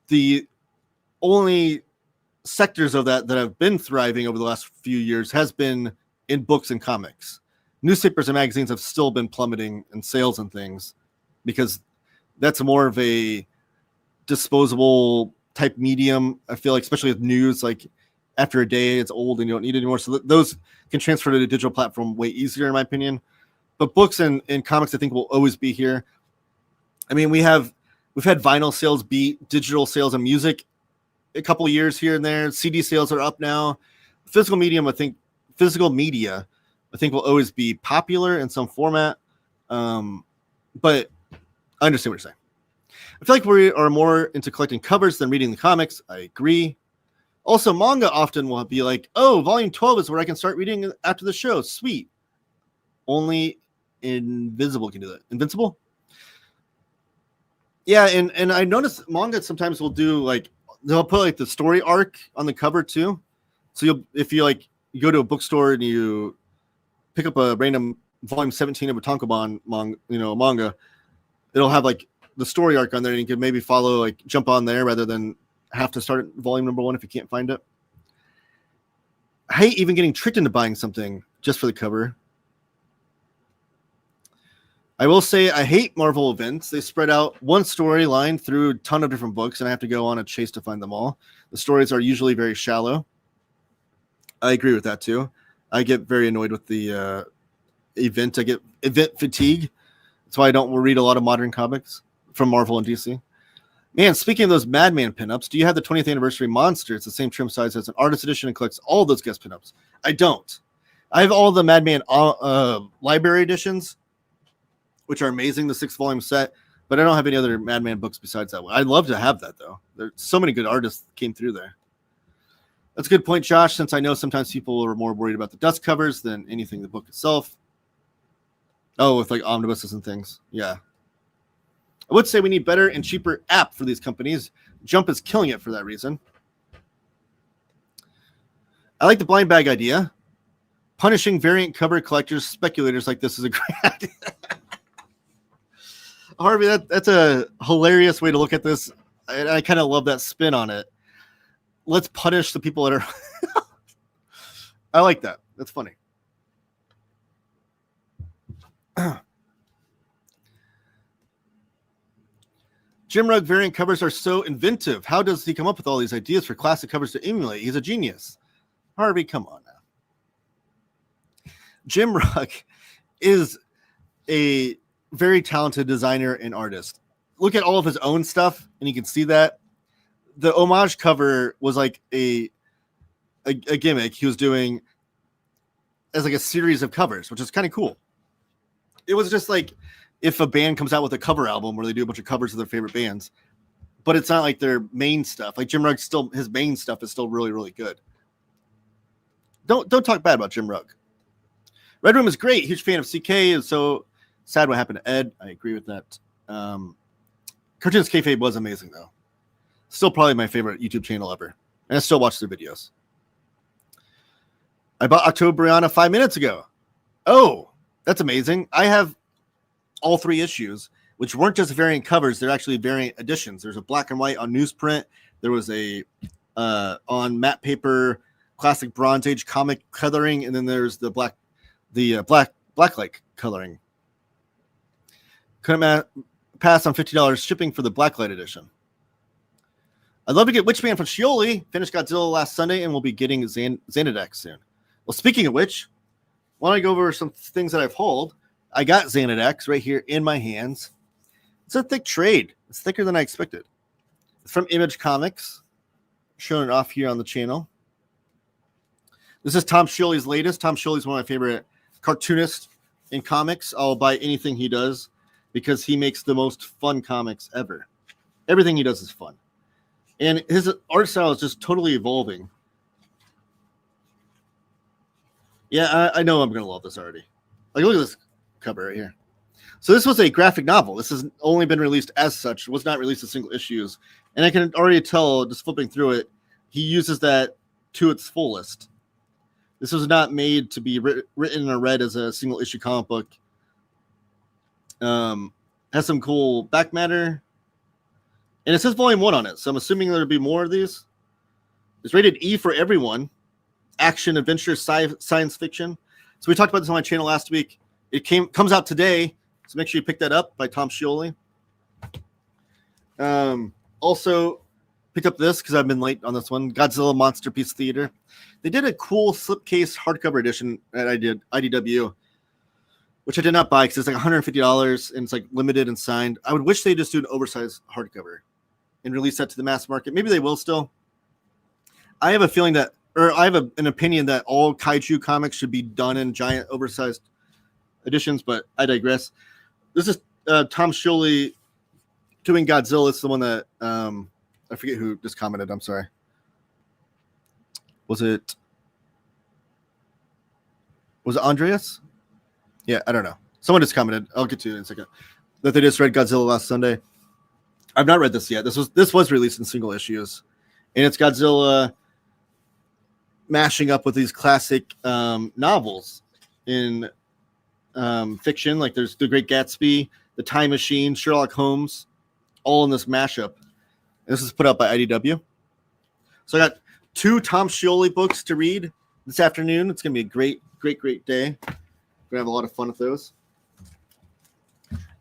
the only sectors of that have been thriving over the last few years has been in books and comics. Newspapers and magazines have still been plummeting in sales and things because that's more of a disposable type medium. I feel like, especially with news, like after a day, it's old and you don't need it anymore. So those can transfer to the digital platform way easier, in my opinion. But books and comics, I think, will always be here. I mean, we've had vinyl sales beat digital sales and music a couple of years here and there. CD sales are up now. Physical media, I think, will always be popular in some format. But I understand what you're saying. I feel like we are more into collecting covers than reading the comics. I agree. Also, manga often will be like, oh, volume 12 is where I can start reading after the show. Sweet. Only Invisible can do that. Invincible? Yeah, and I noticed manga sometimes will do like they'll put like the story arc on the cover too. So if you like you go to a bookstore and you pick up a random volume 17 of a tankobon manga, it'll have like the story arc on there, and you can maybe follow like jump on there rather than have to start at volume number 1 if you can't find it. I hate even getting tricked into buying something just for the cover. I will say I hate Marvel events. They spread out one storyline through a ton of different books, and I have to go on a chase to find them all. The stories are usually very shallow. I agree with that too. I get very annoyed with the event. I get event fatigue. That's why I don't read a lot of modern comics from Marvel and DC. Man, speaking of those Madman pinups, do you have the 20th anniversary monster? It's the same trim size as an artist edition and collects all those guest pinups. I don't. I have all the Madman library editions, which are amazing, the 6-volume set, but I don't have any other Madman books besides that one. I'd love to have that, though. There's so many good artists that came through there. That's a good point, Josh, since I know sometimes people are more worried about the dust covers than anything in the book itself. Oh, with like omnibuses and things. Yeah. I would say we need better and cheaper app for these companies. Jump is killing it for that reason. I like the blind bag idea. Punishing variant cover collectors, speculators like this is a great idea. Harvey, that's a hilarious way to look at this. I kind of love that spin on it. Let's punish the people that are... I like that. That's funny. Jim Rugg variant covers are so inventive. How does he come up with all these ideas for classic covers to emulate? He's a genius. Harvey, come on now. Jim Rugg is a very talented designer and artist. Look at all of his own stuff, and you can see that. The homage cover was like a gimmick he was doing as like a series of covers, which is kind of cool. It was just like if a band comes out with a cover album where they do a bunch of covers of their favorite bands, but it's not like their main stuff. Like Jim Rugg his main stuff is still really, really good. Don't talk bad about Jim Rugg. Red Room is great. Huge fan of CK. And so sad what happened to Ed. I agree with that. Cartoons Kayfabe was amazing though. Still probably my favorite YouTube channel ever. And I still watch their videos. I bought Octobriana 5 minutes ago. Oh, that's amazing. I have all 3 issues, which weren't just variant covers. They're actually variant editions. There's a black and white on newsprint. There was a on matte paper, classic Bronze Age comic coloring, and then there's the blacklight coloring. Couldn't pass on $50 shipping for the blacklight edition. I'd love to get Witchman from Scioli. Finished Godzilla last Sunday, and we'll be getting Xanadex soon. Well, speaking of which, why don't I go over some things that I've hauled? I got Xanadex right here in my hands. It's a thick trade. It's thicker than I expected. It's from Image Comics. Showing it off here on the channel. This is Tom Scioli's latest. Tom Scioli's one of my favorite cartoonists in comics. I'll buy anything he does because he makes the most fun comics ever. Everything he does is fun. And his art style is just totally evolving. Yeah, I know I'm going to love this already. Like, look at this cover right here. So this was a graphic novel. This has only been released as such. It was not released as single issues. And I can already tell, just flipping through it, he uses that to its fullest. This was not made to be written or read as a single issue comic book. Has some cool back matter. And it says volume 1 on it. So I'm assuming there'll be more of these. It's rated E for everyone. Action, adventure, science fiction. So we talked about this on my channel last week. It comes out today. So make sure you pick that up by Tom Scioli. Also picked up this because I've been late on this one. Godzilla Monster Piece Theater. They did a cool slipcase hardcover edition at IDW, which I did not buy because it's like $150 and it's like limited and signed. I would wish they just do an oversized hardcover and release that to the mass market. Maybe they will still. I have a feeling that, or I have an opinion that all kaiju comics should be done in giant oversized editions, but I digress. This is Tom Scioli doing Godzilla. It's the one that I forget who just commented. I'm sorry. Was it Andreas? Yeah, I don't know. Someone just commented. I'll get to it in a second. That they just read Godzilla last Sunday. I've not read this yet. This was released in single issues, and it's Godzilla mashing up with these classic novels in fiction. Like there's The Great Gatsby, The Time Machine, Sherlock Holmes, all in this mashup. And this is put out by IDW. So I got 2 Tom Scioli books to read this afternoon. It's going to be a great day. We're going to have a lot of fun with those.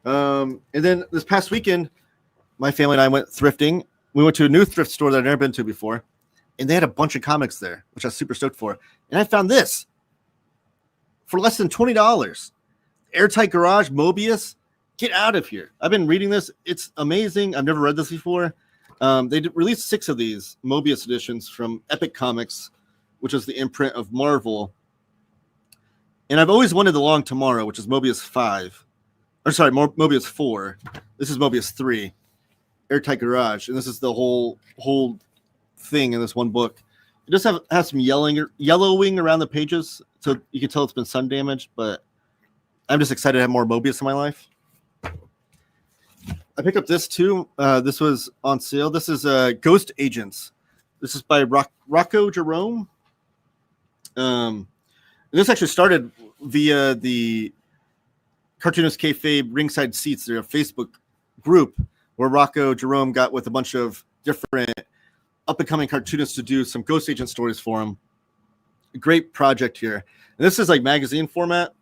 And then this past weekend, my family and I went thrifting. We went to a new thrift store that I'd never been to before, and they had a bunch of comics there, which I was super stoked for. And I found this for less than $20. Airtight Garage, Mobius. Get out of here. I've been reading this. It's amazing. I've never read this before. They released 6 of these Mobius editions from Epic Comics, which is the imprint of Marvel. And I've always wanted The Long Tomorrow, which is Mobius 5. Or sorry, Mobius 4. This is Mobius 3. Airtight Garage. And this is the whole thing in this one book. It does have some yellowing around the pages, so you can tell it's been sun damaged, but I'm just excited to have more Mobius in my life. I picked up this too. This was on sale. This is Ghost Agents. This is by Rocco Jerome. This actually started via the Cartoonist Kayfabe Ringside Seats. They're a Facebook group where Rocco Jerome got with a bunch of different up-and-coming cartoonists to do some Ghost Agent stories for him. A great project here. And this is like magazine format.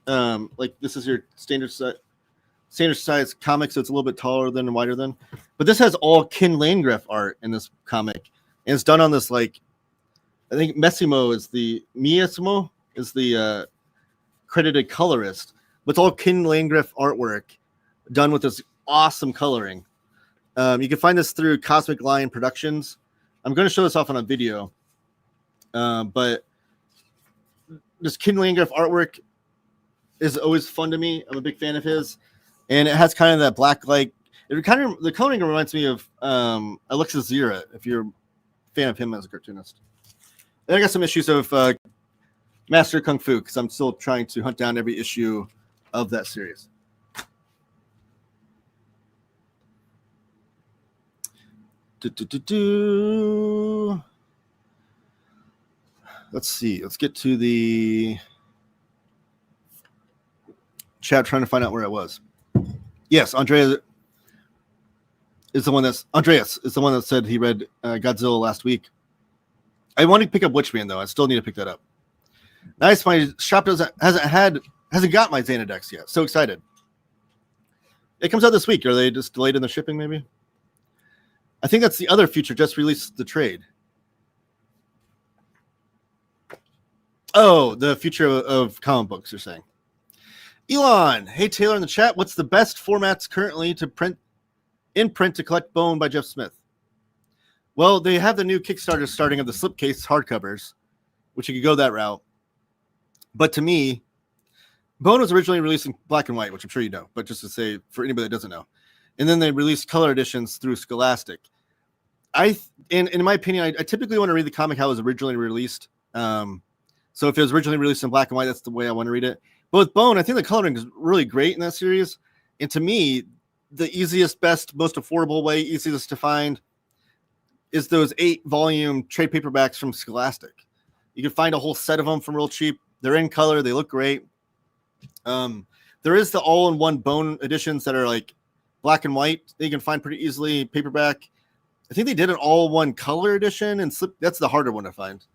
Like this is your standard size comic, so it's a little bit taller than and wider than. But this has all Ken Landgraf art in this comic. And it's done on this, like, I think Miasmo is the credited colorist. But it's all Ken Landgraf artwork done with this awesome coloring. You can find this through Cosmic Lion Productions. I'm going to show this off on a video. But this Ken Landgraf artwork is always fun to me. I'm a big fan of his. And it has kind of that black light. The coloring reminds me of Alexis Zira, if you're a fan of him as a cartoonist. And I got some issues of Master Kung Fu, because I'm still trying to hunt down every issue of that series. Let's see. Let's get to the chat, trying to find out where it was. Yes, Andreas is the one that said he read Godzilla last week. I want to pick up Witchman though. I still need to pick that up. Nice, my shop hasn't got my Xanadex yet. So excited. It comes out this week. Are they just delayed in the shipping? Maybe. I think that's the other Future just released the trade. Oh, the future of comic books, you're saying. Elon, hey Taylor in the chat, what's the best formats currently to print to collect Bone by Jeff Smith? Well, they have the new Kickstarter starting of the slipcase hardcovers, which you could go that route. But to me, Bone was originally released in black and white, which I'm sure you know, but just to say for anybody that doesn't know. And then they released color editions through Scholastic. In my opinion, I typically want to read the comic how it was originally released. So if it was originally released in black and white, that's the way I want to read it. But with Bone, I think the coloring is really great in that series. And to me, the easiest, best, most affordable way, easiest to find, is those 8-volume trade paperbacks from Scholastic. You can find a whole set of them from real cheap. They're in color. They look great. There is the all-in-one Bone editions that are like black and white. They can find pretty easily paperback. I think they did an all-one color edition, and that's the harder one to find.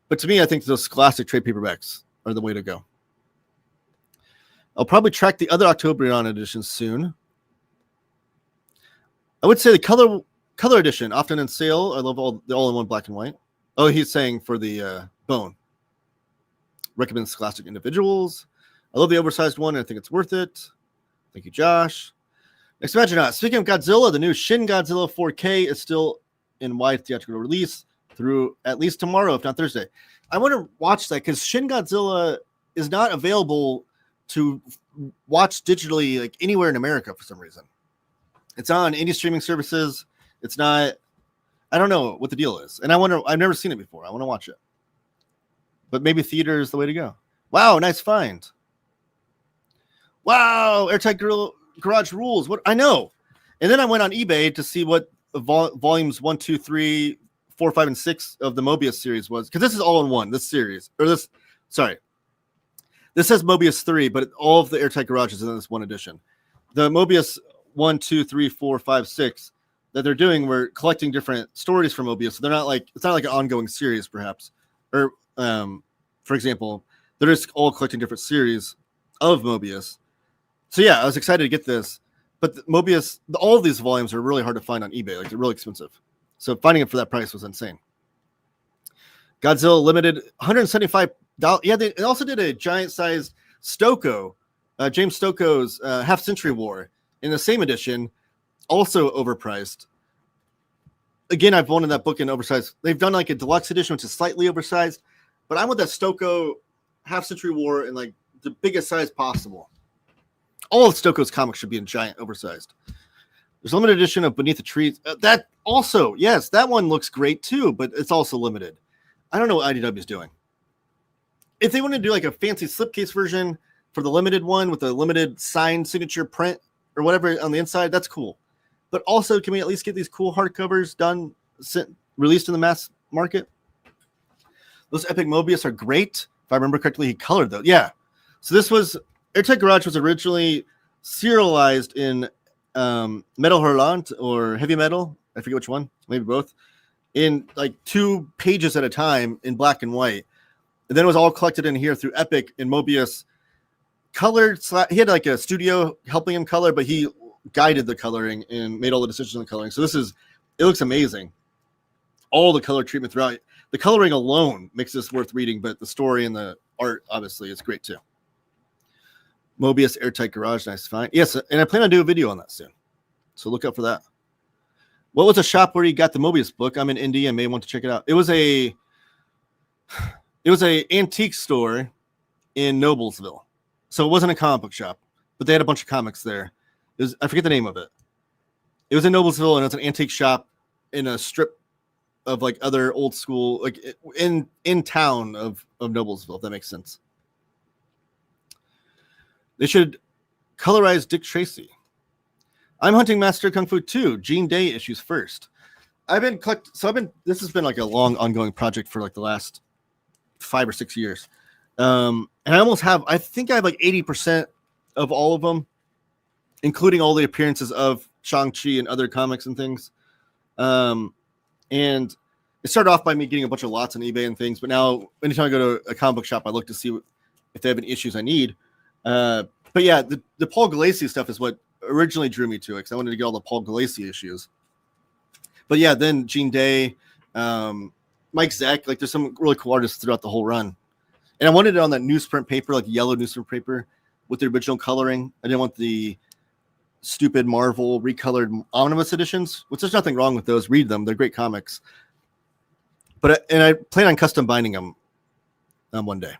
But to me, I think those Scholastic trade paperbacks are the way to go. I'll probably track the other October editions soon. I would say the color edition, often in sale. I love the all-in-one black and white. Oh, he's saying for the Bone. Recommend Scholastic Individuals. I love the oversized one. And I think it's worth it. Thank you, Josh. Next Imagine Speaking of Godzilla, the new Shin Godzilla 4K is still in wide theatrical release through at least tomorrow, if not Thursday. I want to watch that because Shin Godzilla is not available to watch digitally like anywhere in America for some reason. It's on any streaming services. It's not. I don't know what the deal is, and I've never seen it before. I want to watch it, but maybe theater is the way to go. Wow, nice find. Wow, Airtight Garage rules. What I know. And then I went on eBay to see what volumes 1, 2, 3, 4, 5, and 6 of the Mobius series was, because this is all in one. This series, or this, sorry, this says Mobius 3, but all of the Airtight Garage is in this one edition. The Mobius 1, 2, 3, 4, 5, 6 that they're doing, we're collecting different stories from Mobius. So they're not like, it's not like an ongoing series, perhaps, or for example, they're just all collecting different series of Mobius. So yeah, I was excited to get this. But Mobius, all of these volumes are really hard to find on eBay. Like, they're really expensive. So finding it for that price was insane. Godzilla Limited, $175. Yeah, they also did a giant-sized Stoko, James Stokoe's Half-Century War in the same edition, also overpriced. Again, I've wanted that book in oversized. They've done like a deluxe edition, which is slightly oversized. But I want that Stoko Half-Century War in like the biggest size possible. All of Stokoe's comics should be in giant, oversized. There's a limited edition of Beneath the Trees. That also, yes, that one looks great too, but it's also limited. I don't know what IDW is doing. If they want to do like a fancy slipcase version for the limited one with a limited signed signature print or whatever on the inside, that's cool. But also, can we at least get these cool hardcovers done, released in the mass market? Those Epic Mobius are great. If I remember correctly, he colored those. Yeah. So this was... Airtight Garage was originally serialized in Metal Hurlant or Heavy Metal. I forget which one, maybe both, in like 2 pages at a time in black and white. And then it was all collected in here through Epic and Mobius. Colored, he had like a studio helping him color, but he guided the coloring and made all the decisions on the coloring. So it looks amazing. All the color treatment throughout. The coloring alone makes this worth reading, but the story and the art, obviously, is great too. Mobius Airtight Garage, nice to find. Yes, and I plan on doing a video on that soon. So look out for that. What was a shop where you got the Mobius book? I'm in Indy and may want to check it out. It was a antique store in Noblesville. So it wasn't a comic book shop, but they had a bunch of comics there. I forget the name of it. It was in Noblesville, and it's an antique shop in a strip of like other old school, like in town of Noblesville, if that makes sense. They should colorize Dick Tracy. I'm hunting Master Kung Fu 2, Gene Day issues first. This has been like a long ongoing project for like the last 5 or 6 years. And I think I have like 80% of all of them, including all the appearances of Shang-Chi and other comics and things. And it started off by me getting a bunch of lots on eBay and things, but now anytime I go to a comic book shop, I look to see if they have any issues I need. But yeah, the Paul Galassi stuff is what originally drew me to it, because I wanted to get all the Paul Galassi issues. But yeah, then Gene Day, Mike Zeck, like there's some really cool artists throughout the whole run. And I wanted it on that newsprint paper, like yellow newsprint paper with the original coloring. I didn't want the stupid Marvel recolored omnibus editions, which there's nothing wrong with those. Read them. They're great comics. And I plan on custom binding them one day.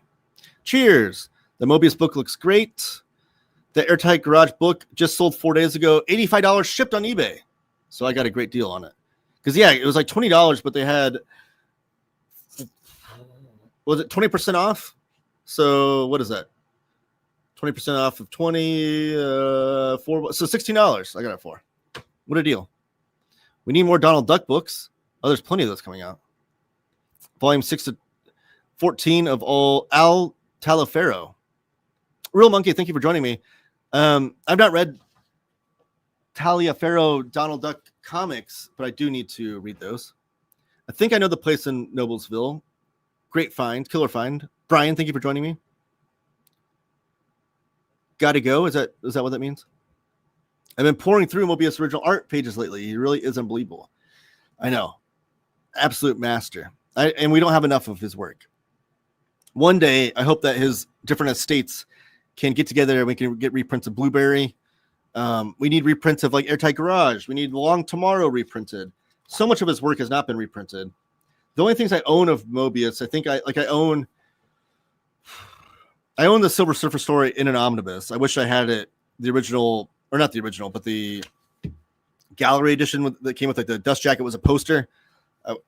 Cheers. The Mobius book looks great. The Airtight Garage book just sold 4 days ago. $85 shipped on eBay. So I got a great deal on it. Because, yeah, it was like $20, but they had, was it 20% off? So what is that? 20% off of 20, so $16 I got it for. What a deal. We need more Donald Duck books. Oh, there's plenty of those coming out. Volume 6 to 14 of all Al Taliaferro. Real Monkey, thank you for joining me. I've not read Taliaferro Donald Duck comics, but I do need to read those. I think I know the place in Noblesville. Great find, killer find. Brian, thank you for joining me. Gotta go. Is that what that means? I've been pouring through Mobius' original art pages lately. He really is unbelievable. I know. Absolute master. And we don't have enough of his work. One day, I hope that his different estates can get together and we can get reprints of Blueberry. We need reprints of like Airtight Garage. We need Long Tomorrow reprinted. So much of his work has not been reprinted. The only things I own of Mobius, I think I own the Silver Surfer story in an omnibus. I wish I had it, the original, or not the original, but the gallery edition that came with like the dust jacket was a poster.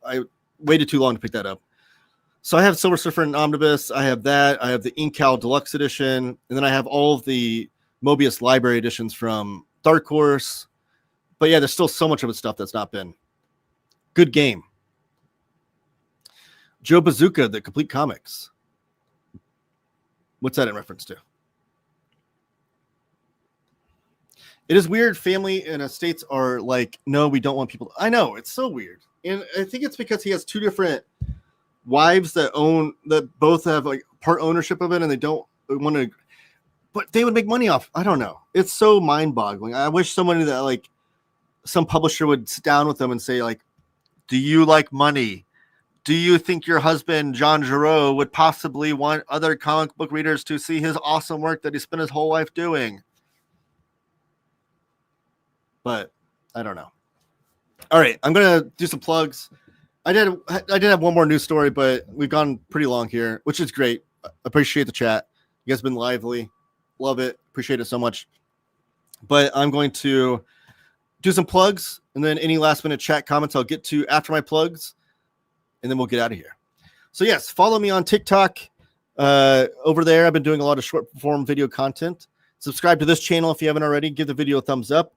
I waited too long to pick that up. So I have Silver Surfer in omnibus. I have that. I have the Ink Cow Deluxe edition. And then I have all of the Mobius library editions from Dark Horse. But yeah, there's still so much of his stuff that's not been. Good game. Joe Bazooka, the Complete Comics. What's that in reference to? It is weird. Family and estates are like, no, we don't want people. I know, it's so weird. And I think it's because he has two different wives that both have like part ownership of it, and they don't want to, but they would make money off. I don't know. It's so mind boggling. I wish somebody that like some publisher would sit down with them and say like, do you like money? Do you think your husband, John Giroux, would possibly want other comic book readers to see his awesome work that he spent his whole life doing? But I don't know. All right, I'm gonna do some plugs. I did have one more news story, but we've gone pretty long here, which is great. Appreciate the chat. You guys have been lively. Love it. Appreciate it so much. But I'm going to do some plugs, and then any last minute chat comments I'll get to after my plugs, and then we'll get out of here. So yes, follow me on TikTok. Over there, I've been doing a lot of short form video content. Subscribe to this channel if you haven't already. Give the video a thumbs up.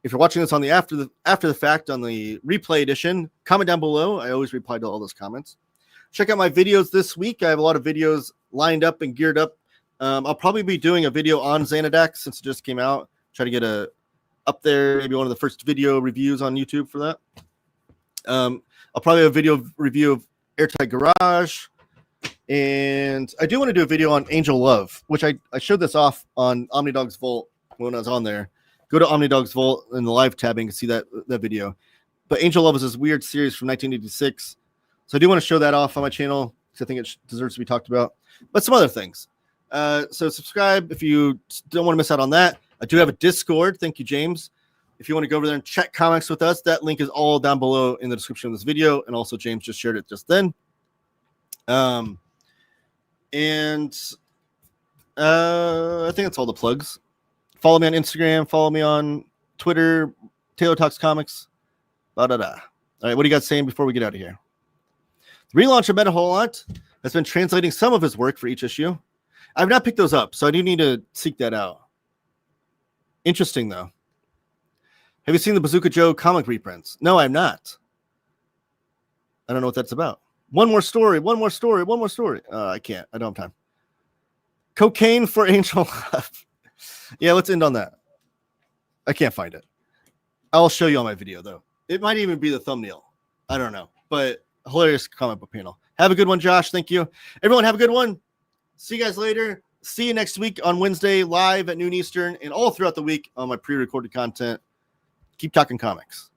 If you're watching this on the after the fact on the replay edition, comment down below. I always reply to all those comments. Check out my videos this week. I have a lot of videos lined up and geared up. I'll probably be doing a video on Xanadex since it just came out. Try to get up there, maybe one of the first video reviews on YouTube for that. I'll probably have a video review of Airtight Garage. And I do want to do a video on Angel Love, which I showed this off on Omnidog's Vault when I was on there. Go to Omnidog's Vault in the live tab and you can see that video. But Angel Love is this weird series from 1986. So I do want to show that off on my channel because I think it deserves to be talked about. But some other things. So subscribe if you don't want to miss out on that. I do have a Discord. Thank you, James. If you want to go over there and check comics with us, that link is all down below in the description of this video. And also James just shared it just then. I think that's all the plugs. Follow me on Instagram. Follow me on Twitter. Taylor Talks Comics. All right, what are you guys saying before we get out of here? The relaunch of Meta Hollant has been translating some of his work for each issue. I've not picked those up, so I do need to seek that out. Interesting, though. Have you seen the Bazooka Joe comic reprints? No, I'm not. I don't know what that's about. One more story. I can't. I don't have time. Cocaine for Angel Love. Yeah, let's end on that. I can't find it. I'll show you on my video, though. It might even be the thumbnail. I don't know. But hilarious comic book panel. Have a good one, Josh. Thank you. Everyone, have a good one. See you guys later. See you next week on Wednesday, live at noon Eastern, and all throughout the week on my pre-recorded content. Keep talking comics.